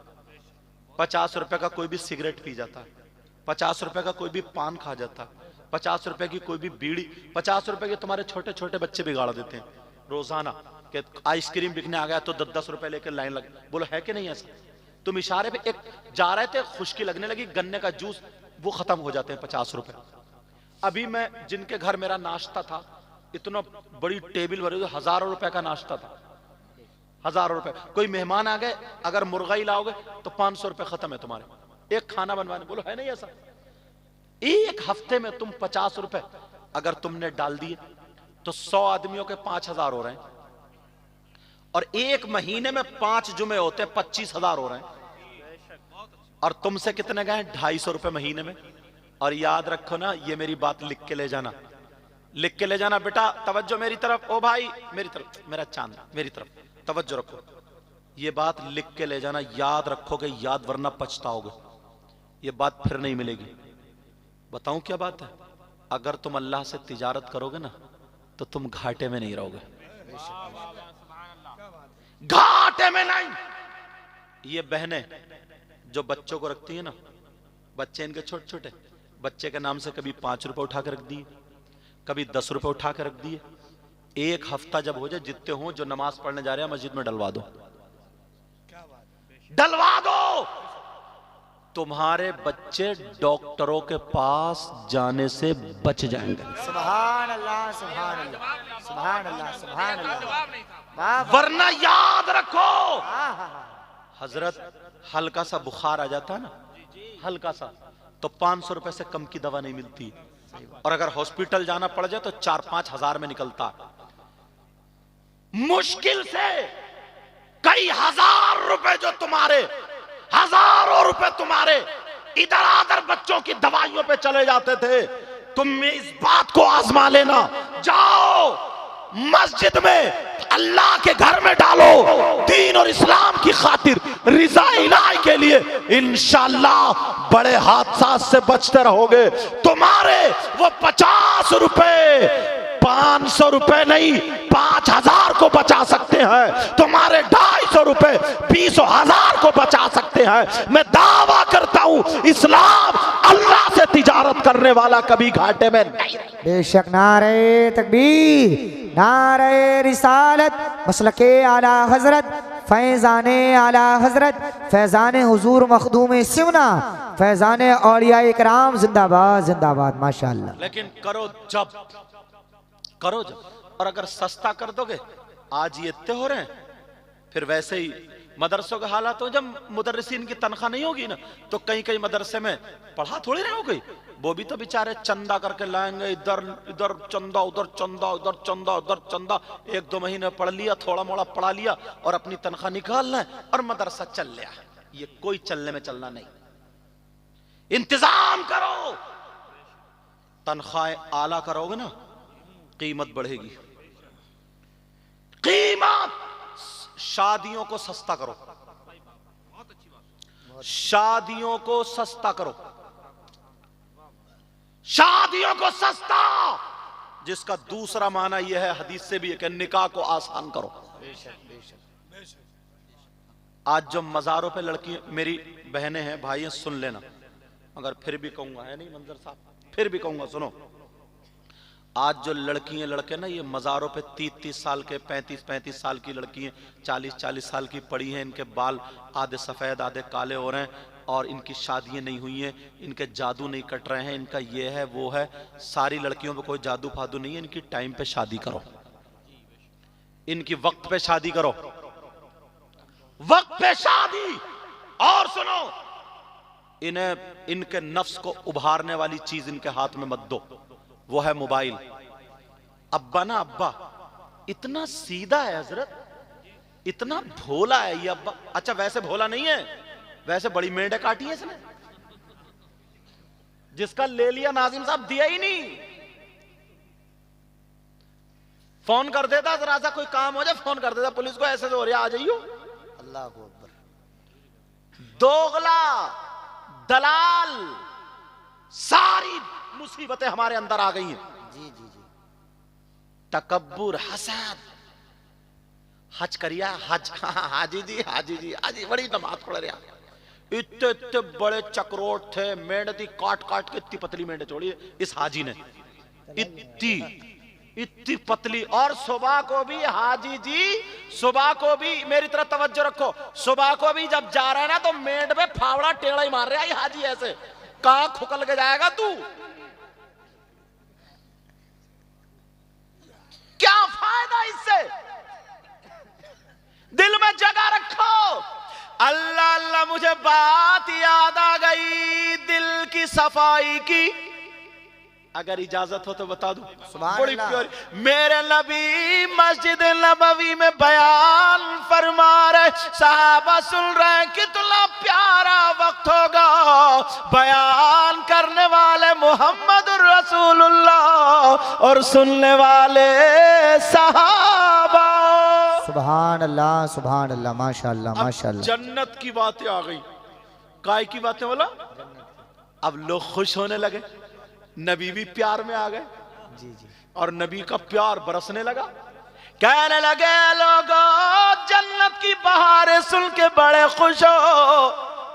50 रुपए का कोई भी सिगरेट पी जाता है, 50 रुपए का कोई भी पान खा जाता है, 50 रुपए की कोई भी बीड़ी, 50 रुपए के तुम्हारे छोटे छोटे बच्चे बिगाड़ देते हैं रोजाना, कि आइसक्रीम बिकने आ गया तो 10-10 रुपए लेकर लाइन लग। बोलो है कि नहीं ऐसा? तुम इशारे पे एक जा रहे थे, खुशकी लगने लगी, गन्ने का जूस, वो खत्म हो जाते हैं 50 रुपए। अभी मैं जिनके घर मेरा नाश्ता था, इतना बड़ी टेबल भरी हुई, हजारों रुपए का नाश्ता था, हजारों रुपए। कोई मेहमान आ गए, अगर मुर्गा ही लाओगे तो 500 रुपए खत्म है तुम्हारे एक खाना बनवाने। बोलो है नहीं ऐसा? एक हफ्ते में तुम 50 रुपए अगर तुमने डाल दिए तो 100 आदमियों के 5000 हो रहे हैं, और एक महीने में 5 जुमे होते हैं, 25,000 हो रहे हैं। और तुमसे कितने गए? 250 रुपए महीने में। और याद रखो ना, ये मेरी बात लिख के ले जाना, लिख के ले जाना बेटा, तवज्जो मेरी तरफ, ओ भाई मेरी तरफ, मेरा चांद मेरी तरफ तवज्जो रखो, ये बात लिख के ले जाना, याद रखोगे याद, वरना पछताओगे, ये बात फिर नहीं मिलेगी। बताऊं क्या बात है? अगर तुम अल्लाह से तिजारत करोगे ना तो तुम घाटे में नहीं रहोगे, घाटे में नहीं। ये बहनें जो बच्चों को रखती है ना, बच्चे इनके छोटे छोटे, बच्चे के नाम से कभी 5 रुपए उठा के रख दिए, कभी 10 रुपए उठा के रख दिए। एक हफ्ता जब हो जाए, जितने हो जो नमाज पढ़ने जा रहे हैं मस्जिद में डलवा दो, डलवा दो। तुम्हारे बच्चे डॉक्टरों के पास जाने से बच जाएंगे। सुभान अल्लाह, सुभान अल्लाह, सुभान अल्लाह, सुभान अल्लाह। वरना याद रखो, हजरत हल्का सा बुखार आ जाता है ना, हल्का सा, तो 500 रुपए से कम की दवा नहीं मिलती, और अगर हॉस्पिटल जाना पड़ जाए तो 4-5 हजार में निकलता। मुश्किल से कई हजार रुपए जो तुम्हारे, हजारों रुपए तुम्हारे इधर आधर बच्चों की दवाइयों पे चले जाते थे। तुम इस बात को आजमा लेना, जाओ मस्जिद में, अल्लाह के घर में डालो, दीन और इस्लाम की खातिर, रिज़ा इलाही के लिए, इंशाअल्लाह बड़े हादसा से बचते रहोगे। तुम्हारे वो 50 रुपए 500 रुपए नहीं 5000 को बचा सकते हैं, तुम्हारे 250 रुपए 20,000 को बचा सकते हैं। मैं दावा करता हूं, इस्लाम अल्लाह से तिजारत करने वाला कभी घाटे में नहीं। बेशक। नारे तकबीर, नारे रिसालत, मसलके आला हजरत, फैजाने आला हजरत, फैजाने हुजूर मखदूम सिमना, फैजाने औलिया इकराम, जिंदाबाद जिंदाबाद, माशाअल्लाह। लेकिन करो जब, करो जब, और अगर सस्ता कर दोगे, आज ये इतने हो रहे हैं, फिर वैसे ही मदरसों का हालात हो, जब मुदर्रिसीन की तनख्वाह नहीं होगी ना, तो कहीं कहीं मदरसे में पढ़ा थोड़ी रहे हो गई, वो भी तो बेचारे चंदा करके लाएंगे, इधर इधर चंदा, उधर चंदा, उधर चंदा, उधर चंदा, 1-2 महीने पढ़ लिया, थोड़ा मोड़ा पढ़ा लिया और अपनी तनख्वाह निकालना है और मदरसा चल लिया। ये कोई चलने में चलना नहीं, इंतजाम करो, तनख्वाहें आला करोगे ना, कीमत बढ़ेगी, कीमत। शादियों को सस्ता करो, शादियों को सस्ता करो, शादियों को सस्ता, जिसका दूसरा माना यह है, हदीस से भी है कि निकाह को आसान करो। आज जो मजारों पे लड़की, मेरी बहनें हैं, भाई हैं, सुन लेना, मगर फिर भी कहूंगा, है नहीं मंजर साहब, फिर भी कहूंगा, सुनो। आज जो लड़की हैं, लड़के ना, ये मज़ारों पे 30-30 साल के, 35-35 साल की लड़की हैं, 40-40 साल की पड़ी हैं, इनके बाल आधे सफ़ेद आधे काले हो रहे हैं, और इनकी शादियां नहीं हुई हैं, इनके जादू नहीं कट रहे हैं, इनका ये है वो है। सारी लड़कियों पे कोई जादू फादू नहीं है, इनकी टाइम पे शादी करो, इनकी वक्त पे शादी करो, वक्त पे शादी। और सुनो, इन्हें इनके नफ्स को उभारने वाली चीज इनके हाथ में मत दो, वो है मोबाइल। अब्बा ना, अब्बा इतना सीधा है हजरत, इतना भोला है ये अब्बा। अच्छा वैसे भोला नहीं है, वैसे बड़ी मेंढे काटी है इसने, जिसका ले लिया नाजिम साहब दिया ही नहीं। फोन कर देता, जरा सा कोई काम हो जाए फोन कर देता पुलिस को, ऐसे हो रहा आ जाइयो। अल्लाह हू अकबर। दोगला, दलाल, सारी मुसीबतें हमारे अंदर आ गई हैं। जी जी जी। तकब्बुर, हसद। हज करिया, हज, हाजी जी, हाजी जी, हाजी बड़ी नमाज पढ़ रहा, इतने इतने बड़े चक्रोट थे, मेंढती काट काट के इतनी पतली मेंढे छोड़ी इस हाजी ने, इतनी इतनी पतली। और सुबह को भी हाजी जी, सुबह को भी मेरी तरफ तवज्जो रखो, सुबह को भी जब जा रहा है ना तो मेंढ पे फावड़ा टेढ़ा ही मार रहा है हाजी, ऐसे कहां खुकल के जाएगा तू। क्या फायदा इससे? दिल में जगह रखो। अल्लाह अल्लाह, मुझे बात याद आ गई दिल की सफाई की, अगर इजाजत हो तो बता दूं। बड़ी प्यारी, मेरे नबी मस्जिद नबवी में बयान फरमा रहे, सहाबा सुन रहे, कितना प्यारा वक्त होगा। बयान करने वाले मोहम्मद रसूलुल्लाह और सुनने वाले सहाबा। सुभान अल्लाह, सुभान अल्लाह, माशाअल्लाह, माशाअल्लाह। जन्नत की बातें आ गई, काय की बातें बोला? अब लोग खुश होने लगे, नबी भी प्यार में आ गए। जी जी। और नबी का प्यार बरसने लगा। कहने लगे लोगों, जन्नत की बहारें सुन के बड़े खुश हो,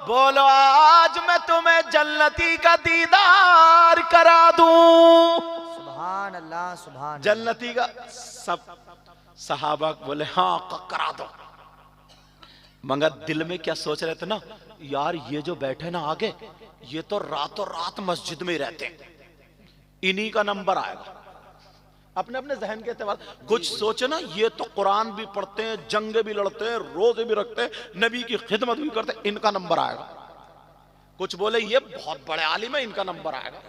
बोलो आज मैं तुम्हें जन्नती का दीदार करा दूं। सुभान अल्लाह, सुभान जन्नती का। सब सहाबा बोले हाँ करा दो, मगर दिल में क्या सोच रहे थे ना, यार ये जो बैठे ना आगे, ये तो रातों रात मस्जिद में ही रहते हैं, इन्हीं का नंबर आएगा। अपने अपने जहन के एतबार कुछ सोचे ना, ये तो कुरान भी पढ़ते हैं, जंग भी लड़ते हैं, रोजे भी रखते हैं, नबी की खिदमत भी करते हैं, इनका नंबर आएगा। कुछ बोले ये बहुत बड़े आलिम है, इनका नंबर आएगा।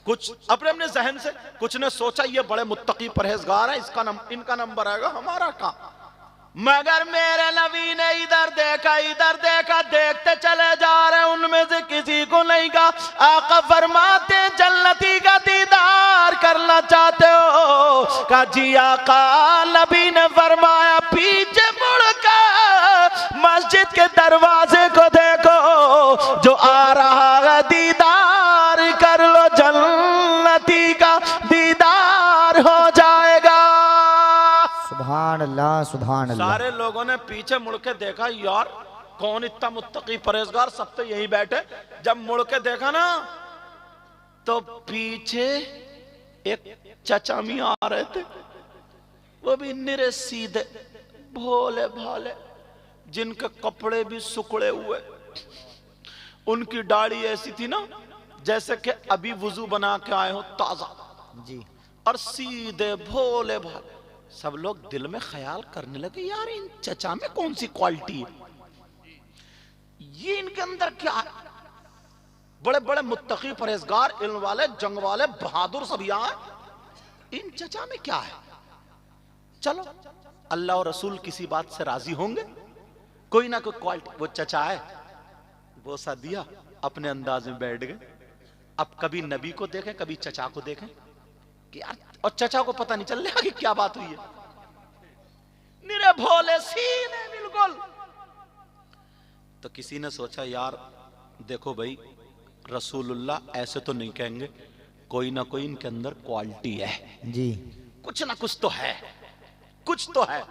कुछ अपने अपने जहन से, कुछ ने सोचा ये बड़े मुत्तकी परहेजगार हैं, इनका नंबर आएगा, हमारा कहां। मगर मेरे नबी ने इधर देखा, देखते चले जा रहे, उनमें से किसी को नहीं कहा। आका फरमाते जन्नती का दीदार करना चाहते हो? कहा जी आका। नबी ने फरमाया पीछे मुड़कर मस्जिद के दरवाजे को देखो, जो आ रहा है दीदार कर लो, जन्नती का दीदार हो जाएगा। सुभान अल्लाह, सुभान अल्लाह। सारे लोगों ने पीछे मुड़ के देखा, यार कौन इतना मुत्तकी परहेजगार, सब तो यहीं बैठे। जब मुड़ के देखा ना, तो पीछे एक चचा मियां आ रहे थे, वो भी निरे सीधे भोले भाले, जिनके कपड़े भी सुकड़े हुए, उनकी दाढ़ी ऐसी थी ना जैसे कि अभी वुजू बना के आए हो ताजा जी, और सीधे भोले भाले। सब लोग दिल में ख्याल करने लगे, यार इन चचा में कौन सी क्वालिटी है, ये इनके अंदर क्या है। बड़े बड़े मुत्तकी परहेजगार, इल्म वाले, जंग वाले, बहादुर सब यहाँ है, इन चचा में क्या है। चलो अल्लाह और रसूल किसी बात से राजी होंगे, कोई ना कोई क्वालिटी। वो चचा है, वो सा दिया, अपने अंदाज में बैठ गए। अब कभी नबी को देखें, कभी चचा को देखें कि यार, और चचा को पता नहीं चल रहा कि क्या बात हुई है, निरे भोले सीने बिल्कुल। तो किसी ने सोचा यार देखो भाई, रसूलुल्लाह ऐसे तो नहीं कहेंगे, कोई ना कोई इनके अंदर क्वालिटी है जी, कुछ ना कुछ तो है, कुछ तो है।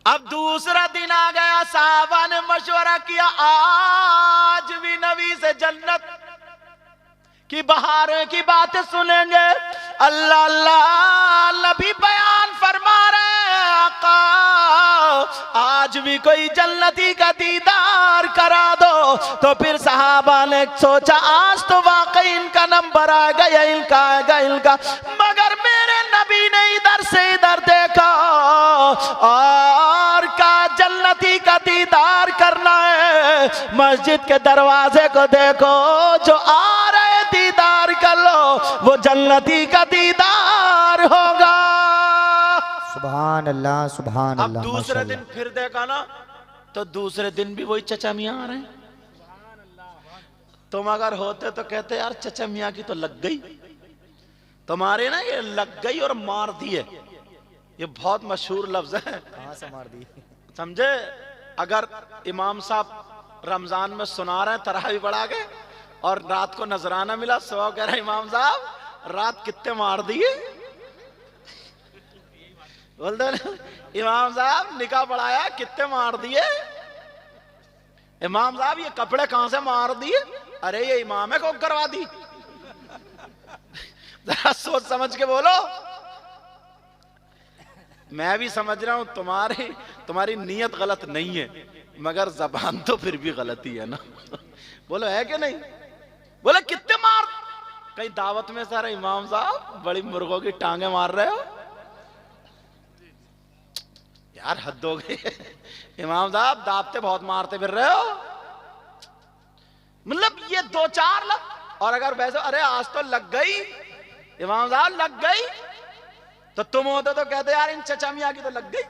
अब दूसरा दिन आ गया, साहबा ने मशवरा किया, आज भी नबी से जन्नत की बहारें की बातें सुनेंगे। अल्लाह अल्लाह, नबी बयान फरमा रहे हैं, आका आज भी कोई जन्नती का दीदार करा दो। तो फिर सहाबा ने सोचा आज तो वाकई इनका नंबर आएगा, या इनका आएगा, इनका। मगर मेरे नबी ने इधर से इधर देखा और कहा जन्नती का दीदार करना है, मस्जिद के दरवाजे को देखो, जो आ रहे दीदार कर लो, वो जन्नती का दीदार होगा। सुभान अल्लाह, सुभान अब अल्लाह। दूसरे दिन फिर देखा ना, तो दूसरे दिन भी वही चचा मियां आ रहे हैं। तुम अगर होते तो कहते यार चचा मियां की तो लग गई, तुम्हारे ना ये लग गई और मार दिए, ये बहुत मशहूर लफ्ज है। कहां से मार दी? समझे? अगर इमाम साहब रमजान में सुना रहे हैं तरावी बढ़ा के, और रात को नजराना मिला, सुबह कह रहे इमाम साहब रात कितने मार दिए, बोलते ना इमाम साहब निकाह पढ़ाया कितने मार दिए, इमाम साहब ये कपड़े कहां से मार दिए, अरे ये इमाम है को करवा दी। जरा सोच समझ के बोलो। मैं भी समझ रहा हूं तुम्हारी नीयत गलत नहीं है, मगर जबान तो फिर भी गलती है ना। बोलो है कि नहीं? बोले कितने मार, कहीं दावत में सारा इमाम साहब बड़ी मुर्गों की टांगे मार रहे हो, यार हद हो गई। इमाम साहब दाबते बहुत मारते फिर रहे हो, मतलब ये 2-4 लग, और अगर वैसे अरे आज तो लग गई इमाम साहब लग गई, तो तुम होते तो कहते यार इन चचा मियां की तो लग गई।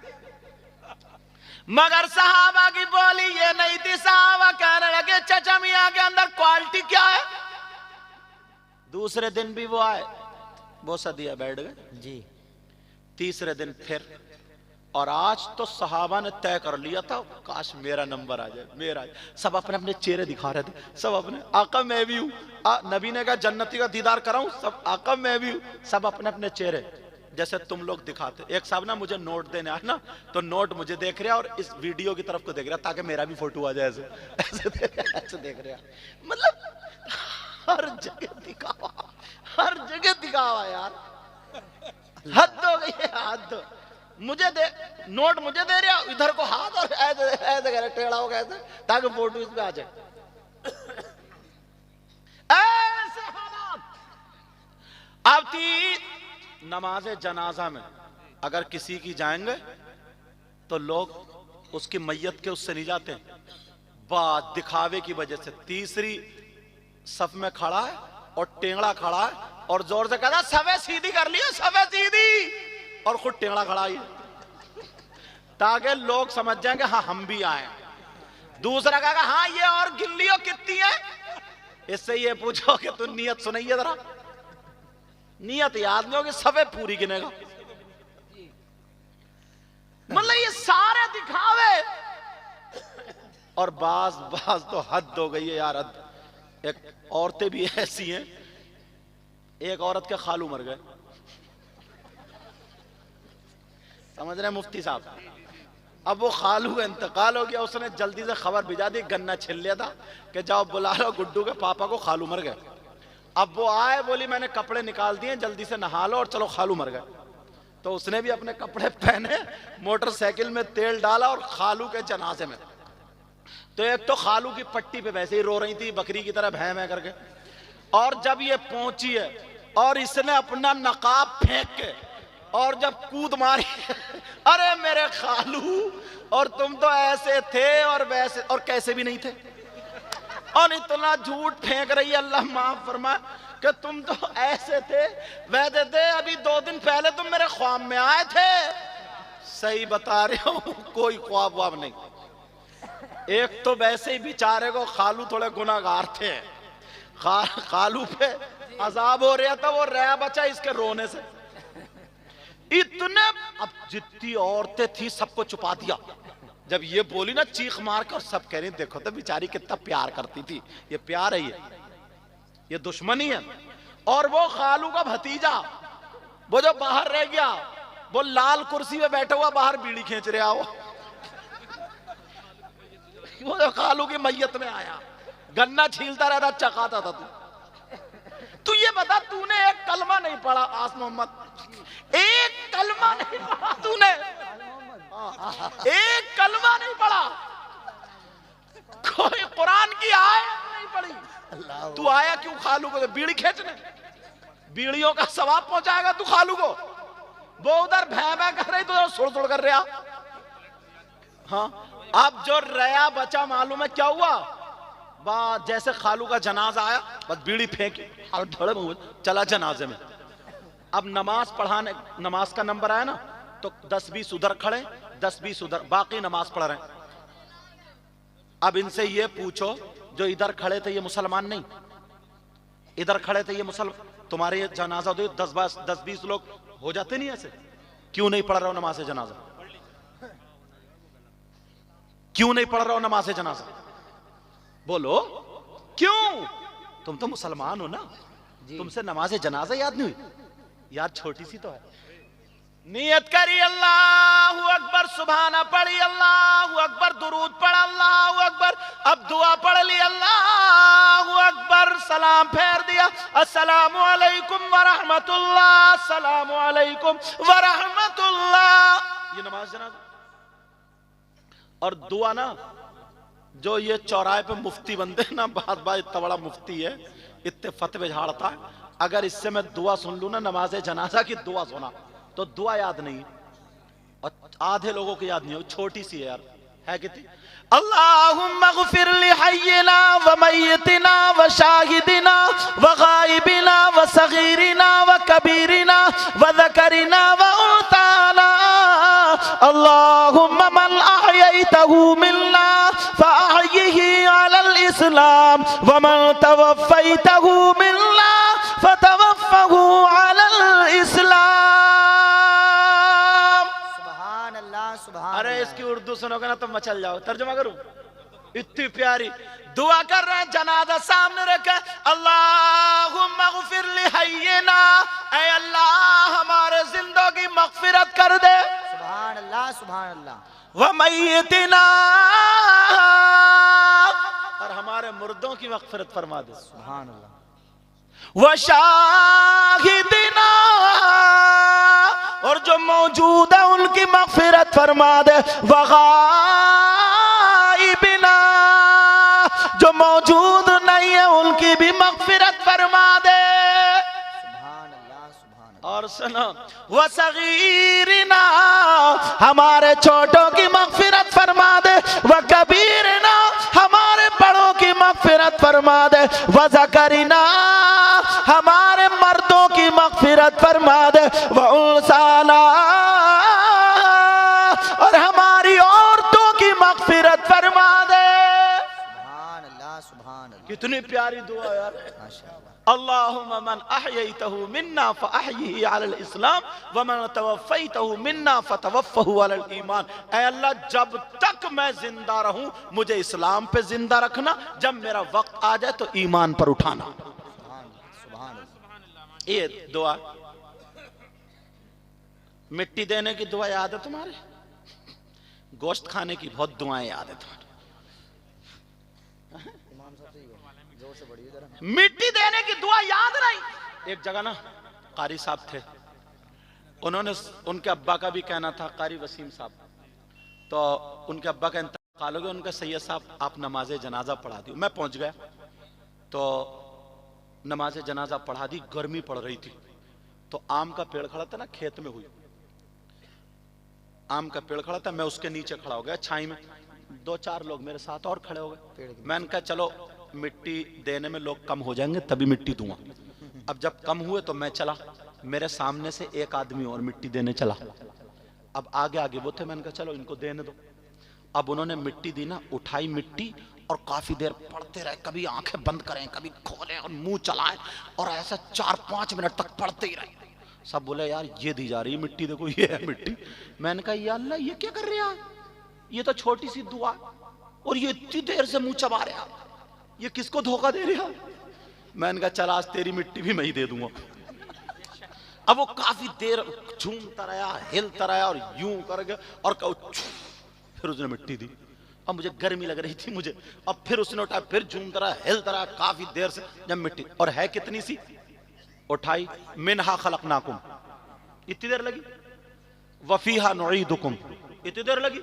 मगर सहाबा की बोली ये नहीं थी, सहाबा कहने लगे चचा मियां के अंदर क्वालिटी क्या है। दूसरे दिन भी वो आए, वो सदिया बैठ गए जी। तीसरे दिन फिर, और आज तो सहाबा ने तय कर लिया था काश मेरा नंबर आ जाए, मेरा। सब अपने अपने चेहरे दिखा रहे थे, सब अपने, आका मैं भी हूं, नबी ने कहा जन्नती का दीदार कराऊं, सब आका मैं भी हूं, सब अपने अपने चेहरे जैसे तुम लोग दिखाते। एक साहब ना मुझे नोट देने आया ना, तो नोट मुझे देख रहा और इस वीडियो की तरफ को देख रहा ताकि मेरा भी फोटो आ जाए, ऐसे देख रहा। मतलब हर जगह दिखावा, हर जगह दिखावा यार, हद हो गई है हद। मुझे दे नोट, मुझे दे रहा इधर को हाथ और ऐसे ऐसे कह रहे टेढ़ा हो गया ताकि फोटो इस पे आ जाए। ऐसे हालात। अब थी नमाज जनाजा में अगर किसी की जाएंगे तो लोग उसकी मैयत के उससे नहीं जाते, बात दिखावे की वजह से। तीसरी सफ में खड़ा है और टेंगड़ा खड़ा है और जोर से कहता सवे सीधी कर लियो, सवे सीधी, और खुद टेंगड़ा खड़ा ही, ताकि लोग समझ जाएंगे हाँ हम भी आए। दूसरा कहेगा हाँ ये और गिल्लियों कितनी है, इससे ये पूछो कि तू नियत सुनाइए जरा, नियत याद नहीं होगी, सवे पूरी गिनेगा। मतलब ये सारे दिखावे, और बाज तो हद हो गई है यार, हद। एक औरतें भी ऐसी हैं, एक औरत के खालू मर गए, समझ रहे मुफ्ती साहब। अब वो खालू का इंतकाल हो गया, उसने जल्दी से खबर भिजा दी, गन्ना छिल लिया था कि जाओ बुला लो गुड्डू के पापा को, खालू मर गए। अब वो आए, बोली मैंने कपड़े निकाल दिए, जल्दी से नहा लो और चलो खालू मर गए। तो उसने भी अपने कपड़े पहने, मोटरसाइकिल में तेल डाला और खालू के जनाजे में। तो एक तो खालू की पट्टी पे वैसे ही रो रही थी बकरी की तरह भैं भैं करके, और जब ये पहुंची है और इसने अपना नकाब फेंक के और जब कूद मारी, अरे मेरे खालू, और तुम तो ऐसे थे और वैसे, और कैसे भी नहीं थे, और इतना झूठ फेंक रही है, अल्लाह माफ फरमा, कि तुम तो ऐसे थे वैसे थे, अभी 2 दिन पहले तुम मेरे ख्वाब में आए थे। सही बता रहे हो, कोई ख्वाब वाब नहीं। एक तो वैसे ही बेचारे को खालू थोड़े गुनाहगार थे, खालू पे अजाब हो रहा था, वो रह बचा इसके रोने से। इतने, अब जितनी औरतें थी सबको छुपा दिया। जब ये बोली ना चीख मार कर, सब कह रही देखो तो बेचारी कितना प्यार करती थी, ये प्यार है, ये दुश्मनी है। और वो खालू का भतीजा, वो जो बाहर रह गया, वो लाल कुर्सी पे बैठा हुआ बाहर बीड़ी खींच रहा हो, वो जो खालू की मैयत में आया, गन्ना छीलता रहता, चकाता था। तू ये बता, तूने एक कलमा नहीं पढ़ा, आस मोहम्मद, एक कलमा नहीं पढ़ा तूने, एक कलमा नहीं पढ़ा, कोई कुरान की आयत नहीं पढ़ी। तू आया क्यों खालू को बीड़ी खींचने? बीड़ियों का सवाब पहुंचाएगा तू खालू को? वो उधर भै भै कर रही, तो सुड़ सुड़ कर रहा। हाँ, अब जो रया बचा मालूम है क्या हुआ? जैसे खालू का जनाजा आया, बस बीड़ी फेंकी और धड़म चला जनाजे में। अब नमाज पढ़ाने, नमाज का नंबर आया ना, तो 10-20 उधर खड़े, 10-20 उधर, बाकी नमाज पढ़ रहे हैं। अब इनसे ये पूछो, जो इधर खड़े थे ये मुसलमान नहीं, इधर खड़े थे ये मुसलमान, तुम्हारे ये जनाजा दो 10-20 लोग हो जाते नहीं ऐसे? क्यों नहीं पढ़ रहे हो नमाज जनाजा? क्यों नहीं पढ़ रहे हो नमाज जनाजा? बोलो क्यों? तुम तो मुसलमान हो ना, तुमसे नमाज जनाजा याद नहीं हुई? यार छोटी सी तो है। नियत करी अल्लाहु अकबर, सुभाना पढ़ी अल्लाहु अकबर, दुरूद पढ़ा अल्लाहु अकबर, अब दुआ पढ़ ली अल्लाहु अकबर, सलाम फेर दिया, अस्सलामु अलैकुम व रहमतुल्लाह, अस्सलामु अलैकुम व रहमतुल्लाह। ये नमाज जनाजा। और दुआ ना, जो ये चौराहे पे मुफ्ती बनते ना, बात इतना बड़ा मुफ्ती है, इतने फतवे झाड़ता है, अगर इससे मैं दुआ सुन लूं ना, नमाज जनाजा की दुआ सुना, तो दुआ याद नहीं। और आधे लोगों को याद नहीं हो, छोटी सी है यार, है कितनी? अल्लाहुम्मा ग़फ़िर लि हय्यिना व मय्यितिना व शाहिदिना व गायबिना व सगीरिना व कबीरिना व ज़करिना व उन्साना। अल्लाहुम्मा मन अहयैतहु मिन्ना फ़अहयिही अलल इस्लाम व मन तवफ़्फ़ैतहु मिन्ना फ़तवफ़्फ़हु अलल इस्लाम। अरे इसकी उर्दू सुनोगे ना तो मचल जाओ। तर्जुमा करूं? इतनी प्यारी दुआ कर रहे हैं, जनाजा सामने रखे। अल्लाहुम्मा ग़फ़िर लि हय्यिना, ऐ अल्लाह हमारे जिंदों की मग़फ़िरत कर दे। सुभान अल्लाह, सुभान अल्लाह। व मय्यितिना, और हमारे मुर्दों की मग़फ़िरत फरमा दे। सुभान अल्लाह। व शाहिदिना, और जो मौजूद है उनकी मग़फ़िरत फरमा दे। व गायबिना, जो मौजूद नहीं है उनकी भी मग़फ़िरत फरमा दे। सुभान अल्लाह, सुभान अल्लाह। और सुनो, व सगीरिना, हमारे छोटों की मग़फ़िरत फरमा दे। व कबीरना, हमारे बड़ों की मग़फ़िरत फरमा दे। व ज़करिना, हमारे मर्दों की मग़फ़िरत फरमा दे। व उन्साना, और हमारी औरतों की मग़फ़िरत फरमा दे। सुभान अल्लाह, सुभान अल्लाह। कितनी प्यारी दुआ यार। माशाअल्लाह। अल्लाहुम्मा मन अहयैतहु मिन्ना फ़अहयिही अलल इस्लाम व मन तवफ़्फ़ैतहु मिन्ना फ़तवफ़्फ़हु अलल ईमान। ऐ अल्लाह, जब तक मैं जिंदा रहूं मुझे इस्लाम पे जिंदा रखना, जब मेरा वक्त आ जाए तो ईमान पर उठाना। सुभान अल्लाह। ये दुआ, मिट्टी देने की दुआ याद है तुम्हारे? गोश्त खाने की बहुत दुआएं याद है तुम्हारे? मिट्टी देने की दुआ याद नहीं? एक जगह ना कारी साहब थे, उन्होंने, उनके अब्बा का भी कहना था, कारी वसीम साहब, तो उनके अब्बा का इंतकाल हो गया। उनका सैयद साहब आप नमाज जनाजा पढ़ा दी। मैं पहुंच गया तो नमाज जनाजा पढ़ा दी। गर्मी पड़ रही थी तो आम का पेड़ खड़ा था ना, खेत में हुई आम का पेड़ खड़ा था, मैं उसके नीचे खड़ा हो गया छाई में। 2-4 लोग मेरे साथ और खड़े हो गए। मैंने कहा चलो मिट्टी देने में लोग कम हो जाएंगे तभी मिट्टी दूंगा। अब जब कम हुए तो मैं चला, मेरे सामने से एक आदमी और मिट्टी देने चला। अब आगे आगे वो थे, मैंने कहा चलो इनको देने दो। अब उन्होंने मिट्टी दी ना, उठाई मिट्टी और काफी देर पढ़ते रहे, कभी आंखें बंद करें कभी खोलें और मुंह चलाएं, और ऐसा 4-5 मिनट तक पढ़ते ही रहे। सब बोले यार ये दी जा रही है मिट्टी, देखो ये है मिट्टी। मैंने कहा या अल्लाह ये क्या कर रहे हैं, ये तो छोटी सी दुआ और ये इतनी देर से मुंह चबा रहे हैं, ये किसको धोखा दे रहे हैं। मैंने कहा चल आज तेरी मिट्टी भी मैं ही दे दूंगा। अब वो काफी देर झूमता रहा, हिलता रहा और यूं करके, और फिर उसने मिट्टी दी। अब मुझे गर्मी लग रही थी मुझे, अब फिर उसने उठाया, फिर झूमता रहा, हिलता रहा काफी देर से। जब मिट्टी, और है कितनी सी, उठाई, मिनहा खलकनाकुम, इतनी देर लगी। वफीहा नुईदुकुम, इतनी देर लगी।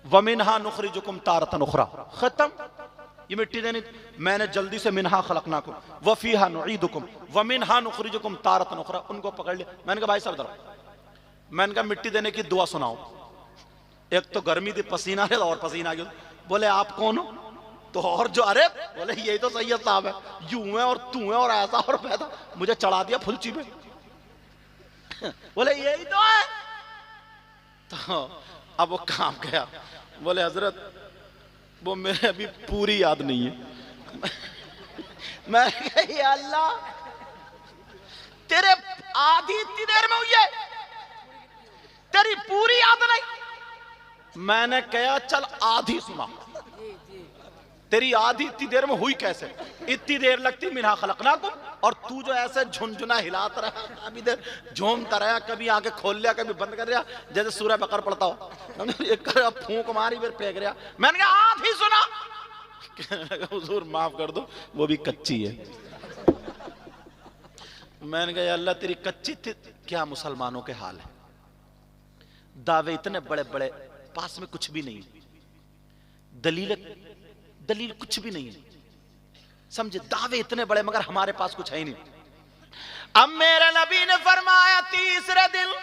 वमिनहा नुखरिजुकुम तारतन उखरा, खत्म। ये मिट्टी देनी। मैंने जल्दी से मिनहा खलकनाकुम वफीहा नुईदुकुम वमिनहा नुखरिजुकुम तारतन उखरा, उनको पकड़ लिया। मैंने कहा भाई साहब इधर, मैंने कहा मिट्टी देने की दुआ सुनाओ। एक तो गर्मी थी, पसीना है और पसीना आ गया। बोले आप कौन हो? तो और जो, अरे बोले यही तो सैयद साहब है, यूं है और तू है और ऐसा और वैसा, मुझे चढ़ा दिया फुलची पे। बोले यही तो है। तो अब वो काम गया। बोले हजरत वो मेरे अभी पूरी याद नहीं है। मैं कहा अल्लाह तेरे आधी इतनी देर में हुई है, तेरी पूरी याद नहीं। मैंने कहा चल आधी सुना, तेरी आधी इतनी देर में हुई कैसे? इतनी देर लगती मिनहा खलकनाकुम, और तू जो ऐसे झुनझुना हिलाता रहा, कभी देर झूमता रहा, कभी आंखें खोल लिया कभी बंद कर दिया, जैसे सूरह बकर पढ़ता हो। एक कर फूंक मारी फिर फेंक रहा। मैंने कहा आधी सुना। हुजूर माफ कर दो वो भी कच्ची है। मैंने कहा अल्लाह तेरी कच्ची थी क्या? मुसलमानों के हाल है, दावे इतने बड़े बड़े, पास में कुछ भी नहीं, दलील कुछ भी नहीं है, समझे? दावे इतने बड़े मगर हमारे पास कुछ है ही नहीं। अब मेरे नबी ने फरमाया तीसरे दिन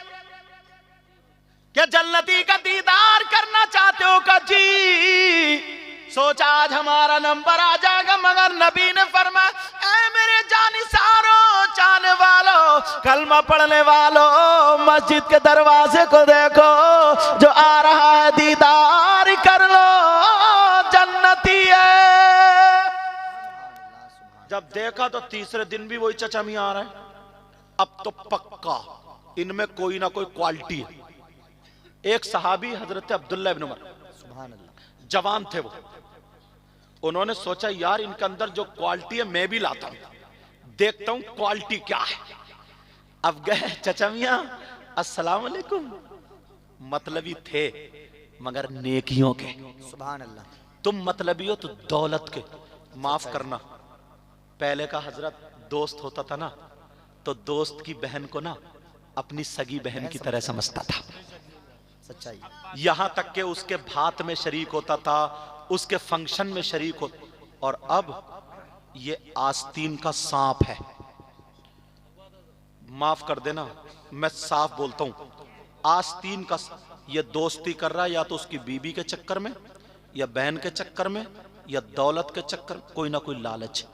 क्या जन्नती का दीदार करना चाहते हो का जी? सोचा आज हमारा नंबर आ जाएगा, मगर नबी ने फरमाया, ऐ मेरे जानिसारों, चाहने वालों, कलमा पढ़ने वालों, मस्जिद के दरवाजे को देखो, जो आ रहा है दीदार कर लो, जन्नती है। जब देखा तो तीसरे दिन भी वही चचा मियां आ रहा है। अब तो पक्का इनमें कोई ना कोई क्वालिटी है। एक सहाबी हजरत अब्दुल्ला इब्न उमर, सुभान अल्लाह, जवान थे वो, उन्होंने सोचा यार इनके अंदर जो क्वालिटी है मैं भी लाता हूं, देखता हूं क्वालिटी क्या है। अब गए, चचा मियां अस्सलाम वालेकुम। मतलबी थे मगर नेकियों के, सुभान अल्लाह। तुम मतलबी हो तो दौलत के। माफ करना, पहले का हजरत दोस्त होता था ना, तो दोस्त की बहन को ना अपनी सगी बहन की तरह समझता था। सच्चाई। यहां तक के उसके भात में शरीक होता था, उसके फंक्शन में शरीक हो। और अब ये आस्तीन का सांप है। माफ कर देना, मैं साफ बोलता हूं, आस्तीन का ये दोस्ती कर रहा है या तो उसकी बीबी के चक्कर में, या बहन के चक्कर में, या दौलत के चक्कर में, कोई ना कोई लालच।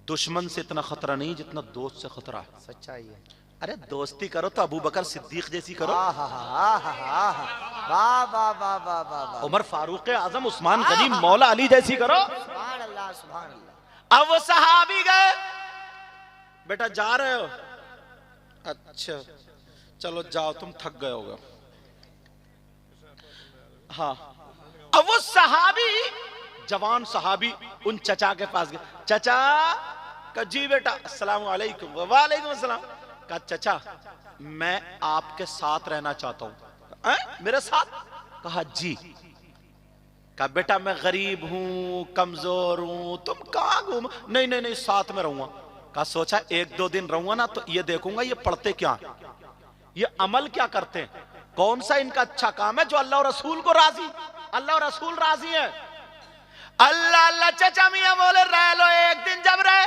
दुश्मन से इतना खतरा नहीं जितना दोस्त से खतरा है। सच्चाई है। अरे दोस्ती करो तो अबू बकर सिद्दीक जैसी करो, वाह वाह वाह वाह वाह, उमर फारूक आजम, उस्मान गनी, मौला अली जैसी करो। सुभान अल्लाह सुभान अल्लाह। अब वो सहाबी गए, बेटा जा रहे हो? अच्छा चलो जाओ, तुम थक गए होगे। हाँ, अब वो सहाबी, जवान सहाबी उन चचा के पास गए। चचा का जी बेटा, अस्सलाम वालेकुम। वालेकुम अस्सलाम। का चचा मैं आपके साथ रहना चाहता हूं। मेरे साथ? कहा जी। का बेटा मैं गरीब हूं, कमजोर हूं, तुम कहां घूम? नहीं नहीं नहीं, साथ में रहूंगा। का सोचा 1-2 दिन रहूंगा ना तो ये देखूंगा ये पढ़ते क्या है, ये अमल क्या करते हैं, कौन सा इनका अच्छा काम है जो अल्लाह और रसूल को राजी, अल्लाह और रसूल राजी है। अल्लाह अल्लाह चचा मियां बोले रह लो। एक दिन जब रहे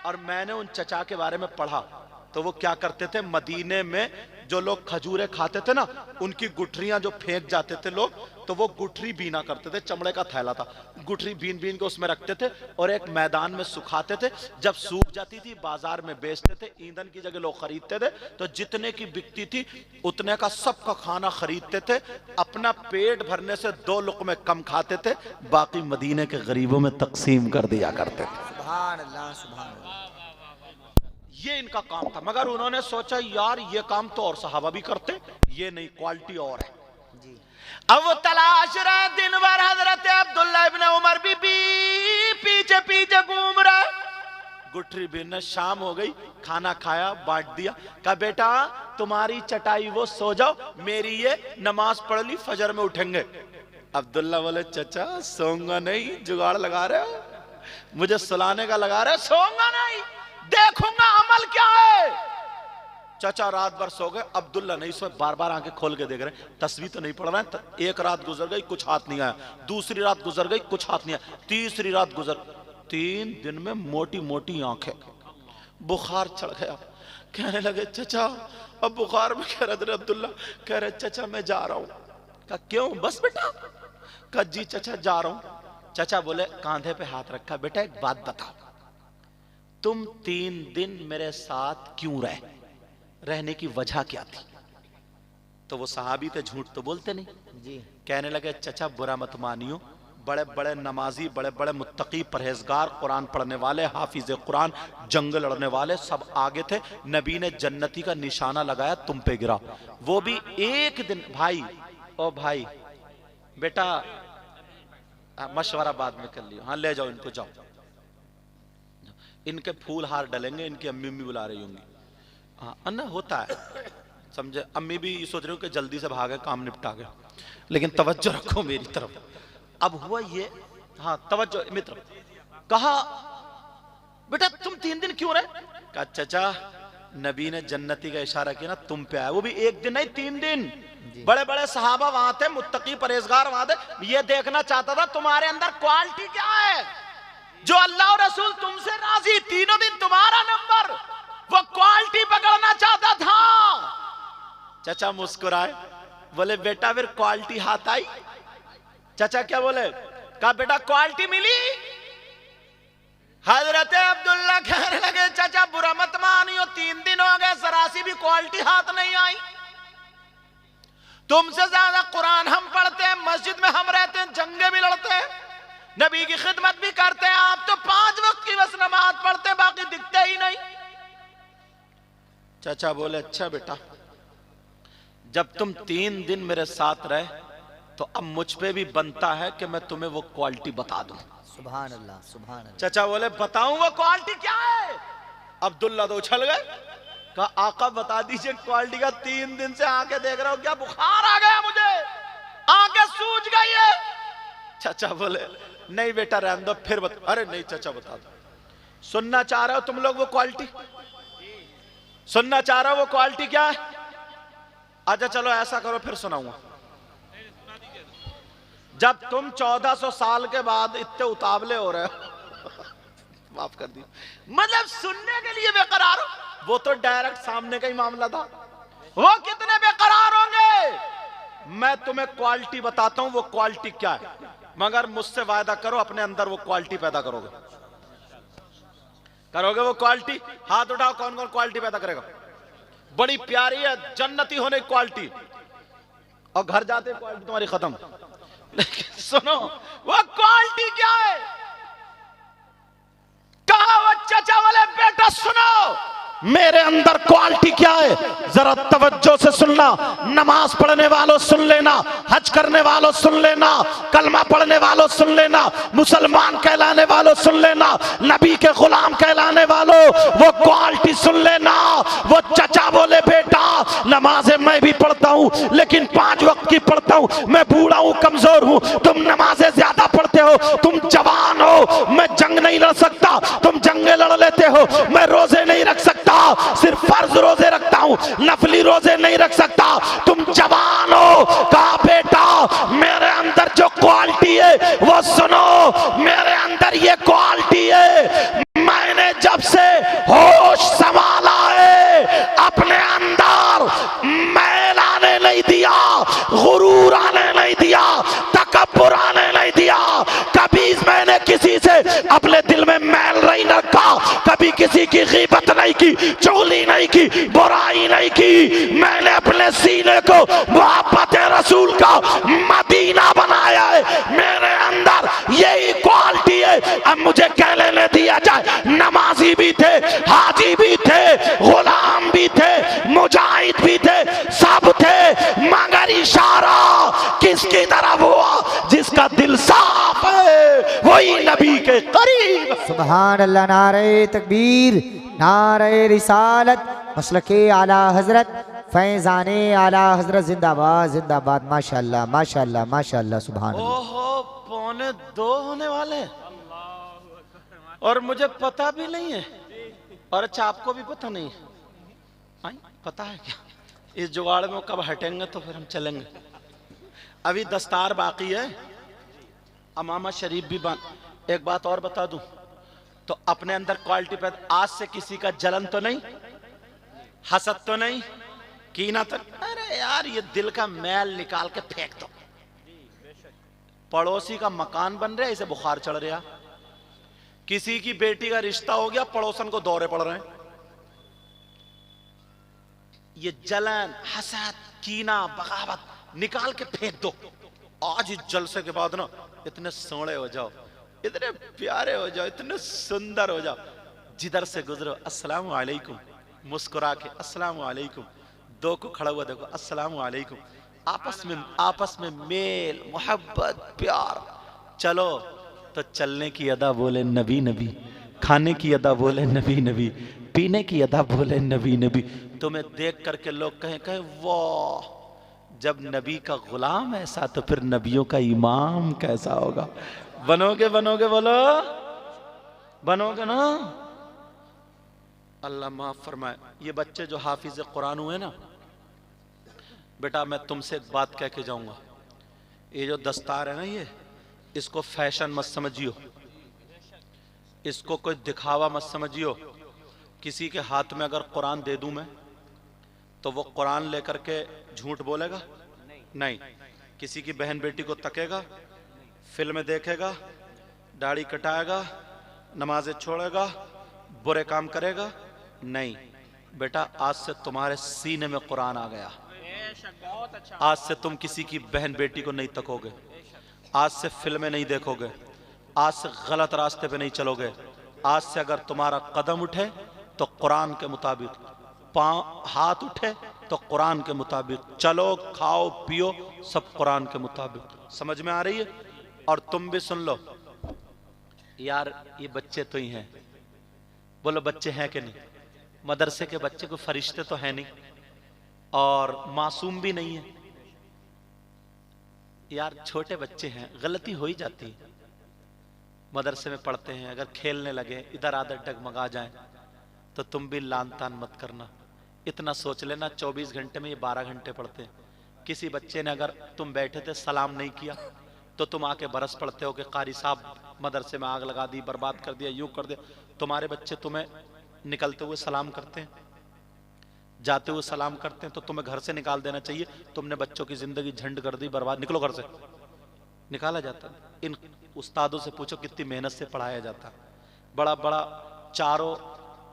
और मैंने उन चचा के बारे में पढ़ा तो वो क्या करते थे, मदीने में जो लोग खजूरें खाते थे ना, उनकी गुठरियां जो फेंक जाते थे लोग, तो वो गुठरी बीना करते थे। चमड़े का थैला था, गुठरी बीन बीन के उसमें रखते थे और एक मैदान में सुखाते थे। जब सूख जाती थी बाजार में बेचते थे, ईंधन की जगह लोग खरीदते थे। तो जितने की बिकती थी उतने का सबका खाना खरीदते थे, अपना पेट भरने से 2 लुक़मे कम खाते थे, बाकी मदीने के गरीबों में तकसीम कर दिया करते थे। सुभान अल्लाह सुभान अल्लाह। ये इनका काम था। मगर उन्होंने सोचा यार ये काम तो और सहाबा भी करते, ये नहीं, क्वालिटी और है जी। अब वो तलाश रहे, दिन भर हजरत अब्दुल्ला इब्न उमर भी पीछे पीछे घूम रहे। गुठरी बीन, शाम हो गई, खाना खाया, बांट दिया। कहा बेटा तुम्हारी चटाई वो, सो जाओ, मेरी ये नमाज पढ़ ली, फजर में उठेंगे। अब्दुल्ला बोले चचा सोऊंगा नहीं, जुगाड़ लगा रहे हो, मुझे सुलाने का लगा रहे हो, सोऊंगा नहीं, देखूंगा अमल क्या है। चाचा रात भर सो गए, अब्दुल्ला नहीं सोए, बार बार आंखें खोल के देख रहे, तस्वीर तो नहीं पढ़ रहे हैं। एक रात गुजर गई, कुछ हाथ नहीं आया, दूसरी रात गुजर गई, कुछ हाथ नहीं आया, तीसरी रात गुजर, 3 दिन में मोटी मोटी आंखें, बुखार चढ़ गया। कहने लगे चचा अब बुखार में, कह रहे अब्दुल्ला, कह रहे चचा मैं जा रहा हूं। कहा क्यों? बस बेटा। कहा जी चचा जा रहा हूं। चचा बोले, कांधे पे हाथ रखा, बेटा एक बात बताओ, तुम 3 दिन मेरे साथ क्यों रहे, रहने की वजह क्या थी? तो वो सहाबी थे, झूठ तो बोलते नहीं जी। कहने लगे चचा बुरा मत मानियो, बड़े बड़े नमाजी, बड़े बड़े मुत्तकी, परहेजगार, कुरान पढ़ने वाले, हाफिज कुरान, जंग लड़ने वाले सब आगे थे। नबी ने जन्नती का निशाना लगाया, तुम पे गिरा, वो भी एक दिन। भाई ओ भाई बेटा मशवरा बाद में कर लियो, हाँ ले जाओ इनको, जाओ, इनके फूल हार डलेंगे, इनकी अम्मी भी बुला रही होंगी। हाँ अन्ना होता है, समझे, अम्मी भी सोच रही हो कि जल्दी से भागे, काम निपटा गए, लेकिन तवज्जो रखो मेरी तरफ। अब हुआ ये, हाँ तवज्जो मित्र, कहा बेटा तुम 3 दिन क्यों रहे? कहा चचा नबी ने जन्नती का इशारा किया ना, तुम पे आया, वो भी 1 दिन नहीं 3 दिन। बड़े बड़े सहाबा वहां थे, मुत्तकी परहेजगार वहां थे, ये देखना चाहता था तुम्हारे अंदर क्वालिटी क्या है जो अल्लाह और रसूल तुमसे राजी। 3 दिन तुम्हारा नंबर, वो क्वालिटी पकड़ना चाहता था। चचा मुस्कुराए, बोले बेटा फिर क्वालिटी हाथ आई? चचा क्या बोले? कहा बेटा क्वालिटी मिली? हजरत अब्दुल्ला कहने लगे चचा बुरा मत मानियो, 3 दिन हो गए जरासी भी क्वालिटी हाथ नहीं आई। तुमसे ज्यादा कुरान हम पढ़ते हैं, मस्जिद में हम रहते हैं, जंगे भी लड़ते हैं, नबी की खिदमत भी करते हैं। आप तो 5 वक्त की बस नमाज पढ़ते, बाकी दिखते ही नहीं। चाचा बोले अच्छा बेटा, जब तुम 3 दिन मेरे साथ रहे तो अब मुझ पे भी बनता है कि मैं तुम्हें वो क्वालिटी बता दूं। सुभान अल्लाह, सुभान अल्लाह। चाचा बोले बताऊं वो क्वालिटी क्या है? अब्दुल्ला तो उछल गए, कहा आका बता दीजिए क्वालिटी का। 3 दिन से आके देख रहा हूं, क्या बुखार आ गया मुझे, आंखें सूज गई है। चाचा बोले नहीं बेटा रहने दो, फिर बता। अरे नहीं चाचा बता दो। सुनना चाह रहे हो तुम लोग वो क्वालिटी? सुनना चाह रहे हो वो क्वालिटी क्या है? अच्छा चलो ऐसा करो, फिर सुनाऊंगा। जब तुम 1400 साल के बाद इतने उतावले हो रहे हो माफ कर दी, मतलब सुनने के लिए बेकरार हो, वो तो डायरेक्ट सामने का ही मामला था। वो कितने बेकरार होंगे? मैं तुम्हें क्वालिटी बताता हूं वो क्वालिटी क्या है, मगर मुझसे वायदा करो अपने अंदर वो क्वालिटी पैदा करोगे। करोगे वो क्वालिटी? हाथ उठाओ, कौन कौन क्वालिटी पैदा करेगा? बड़ी प्यारी है, जन्नती होने की क्वालिटी, और घर जाते क्वालिटी तुम्हारी खत्म। लेकिन सुनो वो क्वालिटी क्या है? कहा वो चाचा वाले बेटा सुनो मेरे अंदर क्वालिटी क्या है, जरा तवज्जो से सुनना। नमाज पढ़ने वालों सुन लेना, हज करने वालों सुन लेना, कलमा पढ़ने वालों सुन लेना, मुसलमान कहलाने वालों सुन लेना, नबी के गुलाम कहलाने वालों वो क्वालिटी सुन लेना। वो चचा बोले बेटा नमाजें मैं भी पढ़ता हूं, लेकिन 5 वक्त की पढ़ता हूं, मैं बूढ़ा हूं, कमजोर हूं, तुम नमाजें ज्यादा पढ़ते हो, तुम जवान हो, मैं जंग नहीं लड़ सकता, तुम जंगे लड़ लेते हो, मैं रोजे नहीं रख सकता, सिर्फ फर्ज रोजे रखता हूं, नफली रोजे नहीं रख सकता, तुम जवान हो। कहा बेटा मेरे अंदर जो क्वालिटी है वो सुनो, मेरे अंदर ये क्वालिटी है, मैंने जब से होश संभाला है अपने अंदर मैल आने नहीं दिया, गुरूर आने नहीं दिया, तकब्बुर आने नहीं दिया। कभी मैंने किसी से अपने दिल में मैल नहीं रखा, कभी किसी की गीबत नहीं की, चुगली नहीं की, बुराई नहीं की। मैंने अपने सीने को मोहब्बत रसूल का मदीना बनाया है, मेरे अंदर यही क्वालिटी है। अब मुझे कह लेने दिया जाए, नमाजी भी थे, हाजी भी थे, गुलाम भी थे, मुजाहिद भी थे, सब थे, मगर इशारा किसकी तरफ हुआ? जिसका दिल साफ है वही नबी के करीब। सुभान अल्लाह। नारे तकबीर, नारे रिसालत, मसलके आला हजरत, फैजाने आला हजरत जिंदाबाद जिंदाबाद। माशाअल्लाह माशाअल्लाह माशाअल्लाह। सुभान अल्लाह। ओहो 1:45 होने वाले और मुझे पता भी नहीं है, और अच्छा आपको भी पता नहीं है? पता है क्या? इस जुगाड़ में कब हटेंगे तो फिर हम चलेंगे। अभी दस्तार बाकी है, अमामा शरीफ भी बन। एक बात और बता दूं, तो अपने अंदर क्वालिटी पे आज से किसी का जलन तो नहीं, हसद तो नहीं, कीना तो, अरे यार ये दिल का मैल निकाल के फेंक दो। पड़ोसी का मकान बन रहा है, इसे बुखार चढ़ रहा, किसी की बेटी का रिश्ता हो गया, पड़ोसन को दौरे पड़ रहे हैं। ये जलन, हसद, कीना, बगावत निकाल के फेंक दो। आज इस जलसे के बाद ना इतने सोने हो जाओ, इतने प्यारे हो जाओ, इतने सुंदर हो जाओ, जिधर से गुजरो अस्सलाम वालेकुम, मुस्कुरा के अस्सलाम वालेकुम, दो को खड़ा हुआ देखो अस्सलाम वालेकुम, आपस में मेल, मोहब्बत, प्यार। चलो तो चलने की अदा बोले नबी नबी, खाने की अदा बोले नबी नबी, पीने की अदा बोले नबी नबी। तुम्हें देख करके लोग कहें वाह, जब नबी का गुलाम ऐसा तो फिर नबियों का इमाम कैसा होगा। बनोगे बनोगे बोलो, बनोगे ना? अल्लाह माफ फरमाए। ये बच्चे जो हाफिज कुरान हुए ना, बेटा मैं तुमसे एक बात कह के जाऊंगा, ये जो दस्तार है ना, ये इसको फैशन मत समझियो, इसको कोई दिखावा मत समझियो। किसी के हाथ में अगर कुरान दे दूं मैं तो वो कुरान लेकर के झूठ बोलेगा? नहीं। किसी की बहन बेटी को तकेगा, फिल्म देखेगा, दाढ़ी कटाएगा, नमाजें छोड़ेगा, बुरे काम करेगा? नहीं। बेटा आज से तुम्हारे सीने में कुरान आ गया। बेशक, बहुत अच्छा। आज से तुम किसी की बहन बेटी को नहीं तकोगे, आज से फिल्में नहीं देखोगे, आज से गलत रास्ते पे नहीं चलोगे। आज से अगर तुम्हारा कदम उठे तो कुरान के मुताबिक, पांव हाथ उठे तो कुरान के मुताबिक चलो, खाओ पियो सब कुरान के मुताबिक। समझ में आ रही है? और तुम भी सुन लो यार, ये बच्चे तो ही हैं। बोलो बच्चे हैं कि नहीं? मदरसे के बच्चे कोई फरिश्ते तो है नहीं और मासूम भी नहीं है यार, छोटे बच्चे हैं, गलती हो ही जाती है। मदरसे में पढ़ते हैं, अगर खेलने लगे, इधर आधर डगमगा जाएं तो तुम भी लान तान मत करना। इतना सोच लेना 24 घंटे में ये 12 घंटे पढ़ते हैं। किसी बच्चे ने अगर तुम बैठे थे सलाम नहीं किया तो तुम आके बरस पड़ते हो कि कारी साहब मदरसे में आग लगा दी, बर्बाद कर दिया, यूं कर दिया। तुम्हारे बच्चे तुम्हें निकलते हुए सलाम करते हैं, जाते हुए सलाम करते हैं, तो तुम्हें घर से निकाल देना चाहिए। तुमने बच्चों की जिंदगी झंड कर दी, बर्बाद, निकलो घर से। निकाला जाता है। इन उस्तादों से पूछो कितनी मेहनत से पढ़ाया जाता है। बड़ा बड़ा चारों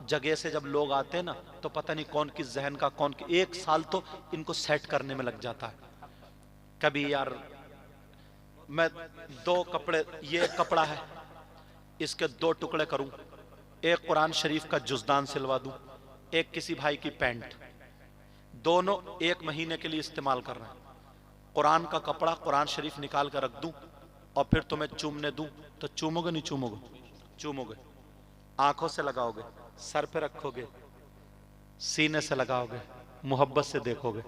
जगह से जब लोग आते हैं ना तो पता नहीं कौन किस जहन का, कौन की, 1 साल तो इनको सेट करने में लग जाता है। कभी यार मैं 2 कपड़े, ये एक कपड़ा है, इसके 2 टुकड़े करूं, एक कुरान शरीफ का जुज़दान सिलवा दूं, एक किसी भाई की पैंट, दोनों 1 महीने के लिए इस्तेमाल कर रहे हैं। कुरान का कपड़ा कुरान शरीफ निकाल कर रख दूं और फिर तुम्हें चूमने दूं तो चूमोगे नहीं? चूमोगे? चूमोगे। आंखों से लगाओगे, सर पे रखोगे, सीने से लगाओगे, मोहब्बत से देखोगे।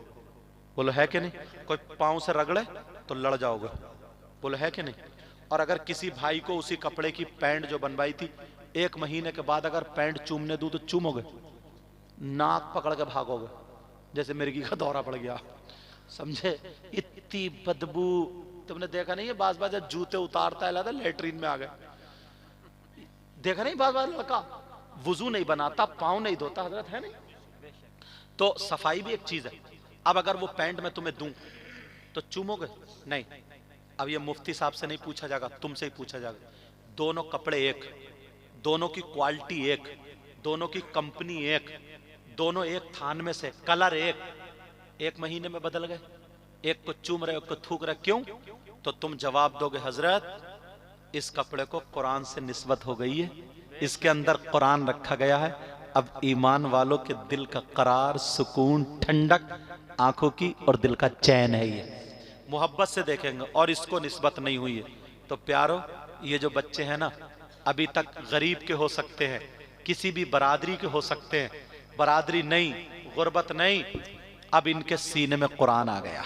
बोलो है कि नहीं? कोई पांव से रगड़े तो लड़ जाओगे। बोलो है कि नहीं? और अगर किसी भाई को उसी कपड़े की पैंट जो बनवाई थी 1 महीने के बाद अगर पैंट चूमने दूं तो चूमोगे? नाक पकड़ के भागोगे जैसे मिर्गी का दौरा पड़ गया। समझे? इतनी बदबू। तुमने देखा नहीं है बाज बाज जूते उतारता है, लगा लेटरीन में आ गए। देखा नहीं बाज बाज लड़का वुजू नहीं बनाता, पाँव नहीं धोता, हजरत है नहीं? तो सफाई भी एक चीज है। अब अगर वो पैंट मैं तुम्हें दूं तो चूमोगे? नहीं। अब ये मुफ्ती साहब से नहीं पूछा जाएगा, तुमसे ही पूछा जाएगा। दोनों कपड़े एक, दोनों की क्वालिटी एक, दोनों की कंपनी एक, दोनों एक थान में से, कलर एक, 1 महीने में बदल गए। एक को चूम रहे, एक को थूक रहे। क्यों? तो तुम जवाब दोगे हजरत इस कपड़े को कुरान से निस्बत हो गई है, इसके अंदर कुरान रखा गया है। अब ईमान वालों के दिल का करार, सुकून, ठंडक आंखों की और दिल का चैन है। ये मोहब्बत से देखेंगे और इसको निस्बत नहीं हुई है। तो प्यारो, ये जो बच्चे हैं ना, अभी तक गरीब के हो सकते हैं, किसी भी बरादरी के हो सकते हैं, बरादरी नहीं, गुर्बत नहीं, अब इनके सीने में कुरान आ गया।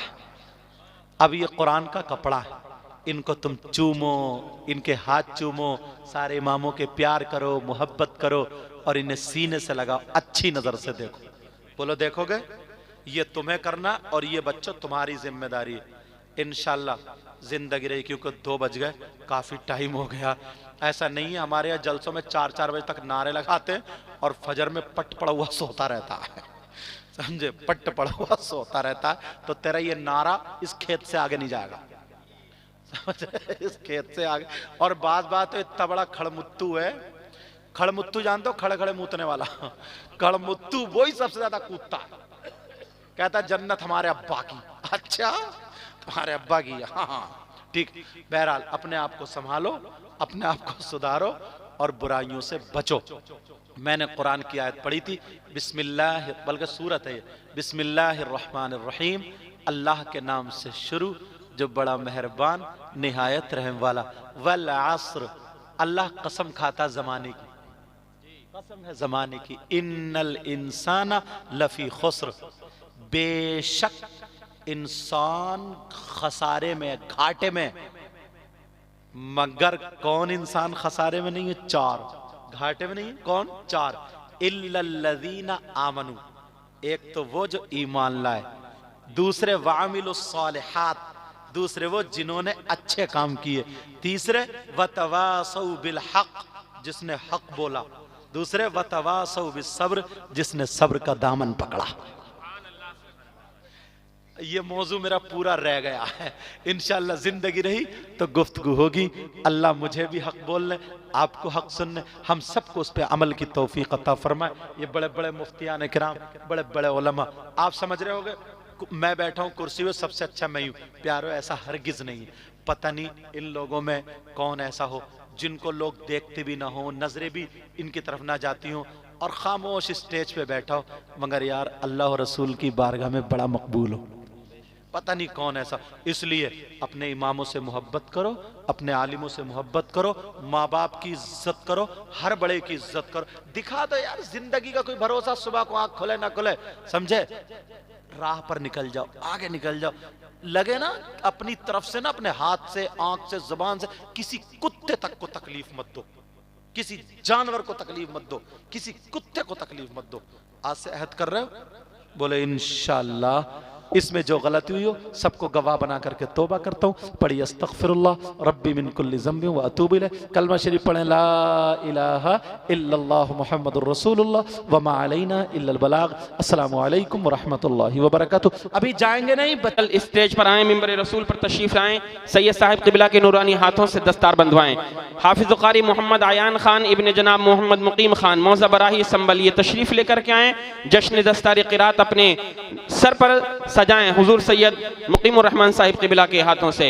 अब ये कुरान का कपड़ा है, इनको तुम चूमो, इनके हाथ चूमो, सारे इमामों के प्यार करो, मोहब्बत करो और इन्हें सीने से लगाओ, अच्छी नजर से देखो। बोलो देखोगे? ये तुम्हें करना और ये बच्चों तुम्हारी जिम्मेदारी है। इंशाल्लाह जिंदगी रही, क्योंकि 2 बज गए, काफी टाइम हो गया। ऐसा नहीं है, हमारे यहाँ जलसों में 4-4 बजे तक नारे लगाते हैं और फजर में पट पड़ा हुआ सोता रहता है। समझे? पट पड़ा हुआ सोता रहता है। तो तेरा ये नारा इस खेत से आगे नहीं जाएगा, समझ? इस खेत से आगे। और बात तो इतना बड़ा खड़मुत्तू है। खड़मुत्तू जानते हो? खड़े खड़े मूतने वाला खड़मुत्तू, वही सबसे ज्यादा कूदता है। कहता जन्नत हमारे अब्बा की। अच्छा, तुम्हारे अब्बा की? हाँ ठीक। बहरहाल अपने आप को संभालो, अपने आप को सुधारो और बुराइयों से बचो। मैंने कुरान की आयत पढ़ी थी, बिस्मिल्लाह, बल्कि सूरत है, बिस्मिल्लाहिर्रहमानिर्रहीम, अल्लाह के नाम से शुरू जो बड़ा मेहरबान निहायत रहम वाला। वल अस्र, अल्लाह कसम खाता जमाने की, कसम है जमाने की। इन्नल इंसाना लफी खुस्र, बेशक इंसान खसारे में, घाटे में। मगर कौन इंसान खसारे में नहीं है? 4 घाटे में नहीं है। कौन? 4। इल्लल्लज़ीना आमनू, एक तो वो जो ईमान लाए, दूसरे वामिलुस सालिहात, दूसरे वो जिन्होंने अच्छे काम किए, तीसरे वतवासौ बिल हक, जिसने हक बोला, दूसरे वतवासौ बिस सब्र, जिसने सब्र का दामन पकड़ा। ये मौजू मेरा पूरा रह गया है। इंशाअल्लाह जिंदगी रही तो गुफ्तगू होगी। अल्लाह मुझे भी हक बोलने, आपको हक सुनने, हम सबको उस पर अमल की तौफीक अता फरमाए। ये बड़े बड़े मुफ्तियान किराम, बड़े बड़े उलमा, आप समझ रहे होगे मैं बैठा हूँ कुर्सी में, सबसे अच्छा मैं हूँ। प्यारो ऐसा हरगिज नहीं है। पता नहीं इन लोगों में कौन ऐसा हो जिनको लोग देखते भी ना हो, नजरें भी इनकी तरफ ना जाती हो, और खामोश स्टेज पे बैठा हो, मगर यार अल्लाह और रसूल की बारगाह में बड़ा मकबूल हो। पता नहीं कौन ऐसा। इसलिए अपने इमामों से मोहब्बत करो, अपने आलिमों से मोहब्बत करो, माँ बाप की इज्जत करो, हर बड़े की इज्जत करो। दिखा दो यार जिंदगी का कोई भरोसा, सुबह को आंख खुले ना खुले, समझे, राह पर निकल जाओ, आगे निकल जाओ। लगे ना अपनी तरफ से ना, अपने हाथ से, आंख से, जुबान से किसी कुत्ते तक को तकलीफ मत दो, किसी जानवर को तकलीफ मत दो, किसी कुत्ते को तकलीफ मत दो। आज से अहद कर रहे हो? बोले इंशाअल्लाह। इसमें जो गलती हुई हो सबको गवाह बना करके तौबा करता हूँ। पढ़िए अस्तगफिरुल्लाह रब्बी मिन कुल्ली ज़ंबि व अतूबु इलैह। कलमा शरीफ पढ़ें, ला इलाहा इल्लल्लाह मुहम्मदुर रसूलुल्लाह व मा अलैना इल्लल बलाग। अस्सलामु अलैकुम व रहमतुल्लाहि व बरकातुहू। अभी जाएंगे नहीं, कल स्टेज पर आए, मिंबर रसूल पर तशरीफ लाएं, सैयद साहिब क़िबला के नूरानी हाथों से दस्तार बंधवाएं। हाफिज़ क़ारी मोहम्मद आयान खान इब्न जनाब मोहम्मद मुकीम खान मौज़ा बराही संबल ये तशरीफ लेकर के आए। जश्न दस्तार क़िरात अपने सर पर सजाएं हुजूर सैयद मुकीमुर रहमान साहिब क़िबला के हाथों से।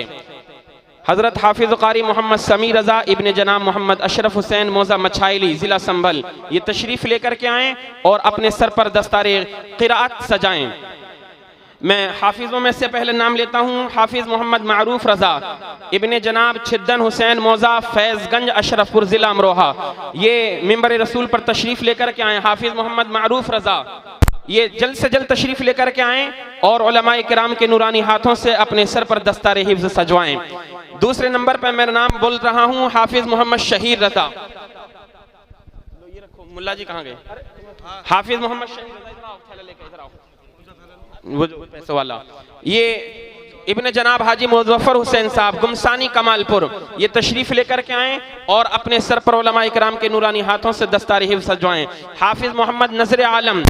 हज़रत हाफिज़ क़ारी मोहम्मद समी रज़ा इब्न जनाब मोहम्मद अशरफ हुसैन मौज़ा मछाइली ज़िला संभल ये तशरीफ़ लेकर के आएँ और अपने सर पर दस्तारे क़िरात सजाएँ। मैं हाफिज़ों में से पहले नाम लेता हूँ। हाफिज़ मोहम्मद मारूफ रज़ा इब्न जनाब छिद्दन हुसैन मौज़ा फैज़गंज अशरफपुर ज़िला अमरोहा ये मिंबर रसूल पर तशरीफ़ लेकर के आएँ। हाफिज़ मोहम्मद मारूफ रज़ा ये जल्द से जल्द तशरीफ़ लेकर के आएँ और उलमाए किराम के नूरानी हाथों से अपने सर पर दस्तारे हिफ्ज़ सजवाएँ। दूसरे नंबर पर मेरा नाम बोल रहा हूँ हाफिज़ मोहम्मद शहीर रज़ा। ये रखो, मुल्ला जी कहाँ गए? हाफिज़ मोहम्मद शहीर रज़ा, वो जो पैसे वाला, ये इब्न जनाब हाजी मुज़फ़्फ़र हुसैन साहब गुमसानी कमालपुर ये तशरीफ़ लेकर के आएँ और अपने सर पर उलमाए किराम के नूरानी हाथों से दस्तारे हिफ्ज़ सजवाएँ। हाफिज़ मोहम्मद नज़र आलम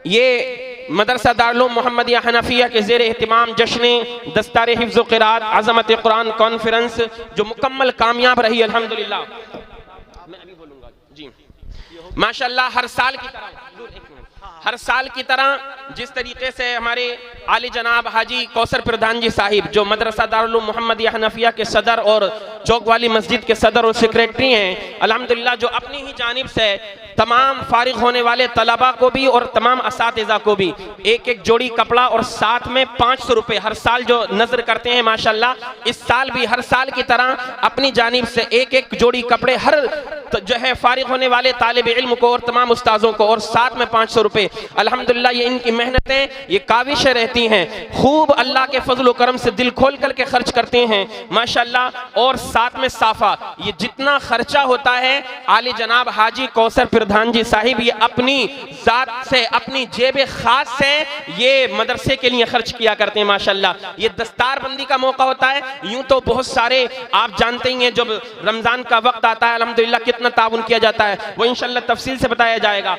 ये मदरसा दारुल मोहम्मदिया हनफिया के ज़ेर एहतिमाम जश्न दस्तार हिफ्ज़ क़िरात अज़मत कुरान कॉन्फ्रेंस जो मुकम्मल कामयाब रही अल्हम्दुलिल्लाह। मैं अभी बोलूँगा जी। माशाअल्लाह हर साल की तरह जिस तरीके से हमारे आली जनाब हाजी कौसर प्रधान जी साहिब जो मदरसा दारुल मोहम्मदिया हनफिया के सदर और चौक वाली मस्जिद के सदर और सेक्रेटरी हैं, अल्हम्दुलिल्लाह जो अपनी ही जानिब से तमाम फारिग होने वाले तलबा को भी और तमाम असातिज़ा को भी एक एक जोड़ी कपड़ा और साथ में 500 रुपये हर साल जो नजर करते हैं। माशाल्लाह इस साल भी हर साल की तरह अपनी जानिब से एक एक जोड़ी कपड़े हर जो है फारिग होने वाले तालिब इल्म को और तमाम उस्ताजों को और साथ में 500 रुपये। अल्हम्दुलिल्लाह ये इनकी मेहनतें, ये काविशें रहती हैं, खूब अल्लाह के फजल करम से दिल खोल करके खर्च करते हैं माशाल्लाह। और साथ में साफा, ये जितना खर्चा होता है आली जनाब हाजी कौसर प्रधान जी साहिब ये अपनी जात से अपनी जेब खास से ये मदरसे के लिए खर्च किया करते हैं माशाल्लाह। ये दस्तार बंदी का मौका होता है, यूं तो बहुत सारे आप जानते ही हैं जब रमजान का वक्त आता है अल्हम्दुलिल्लाह कितना ताउन किया जाता है, वो इंशाल्लाह तफसील से बताया जाएगा।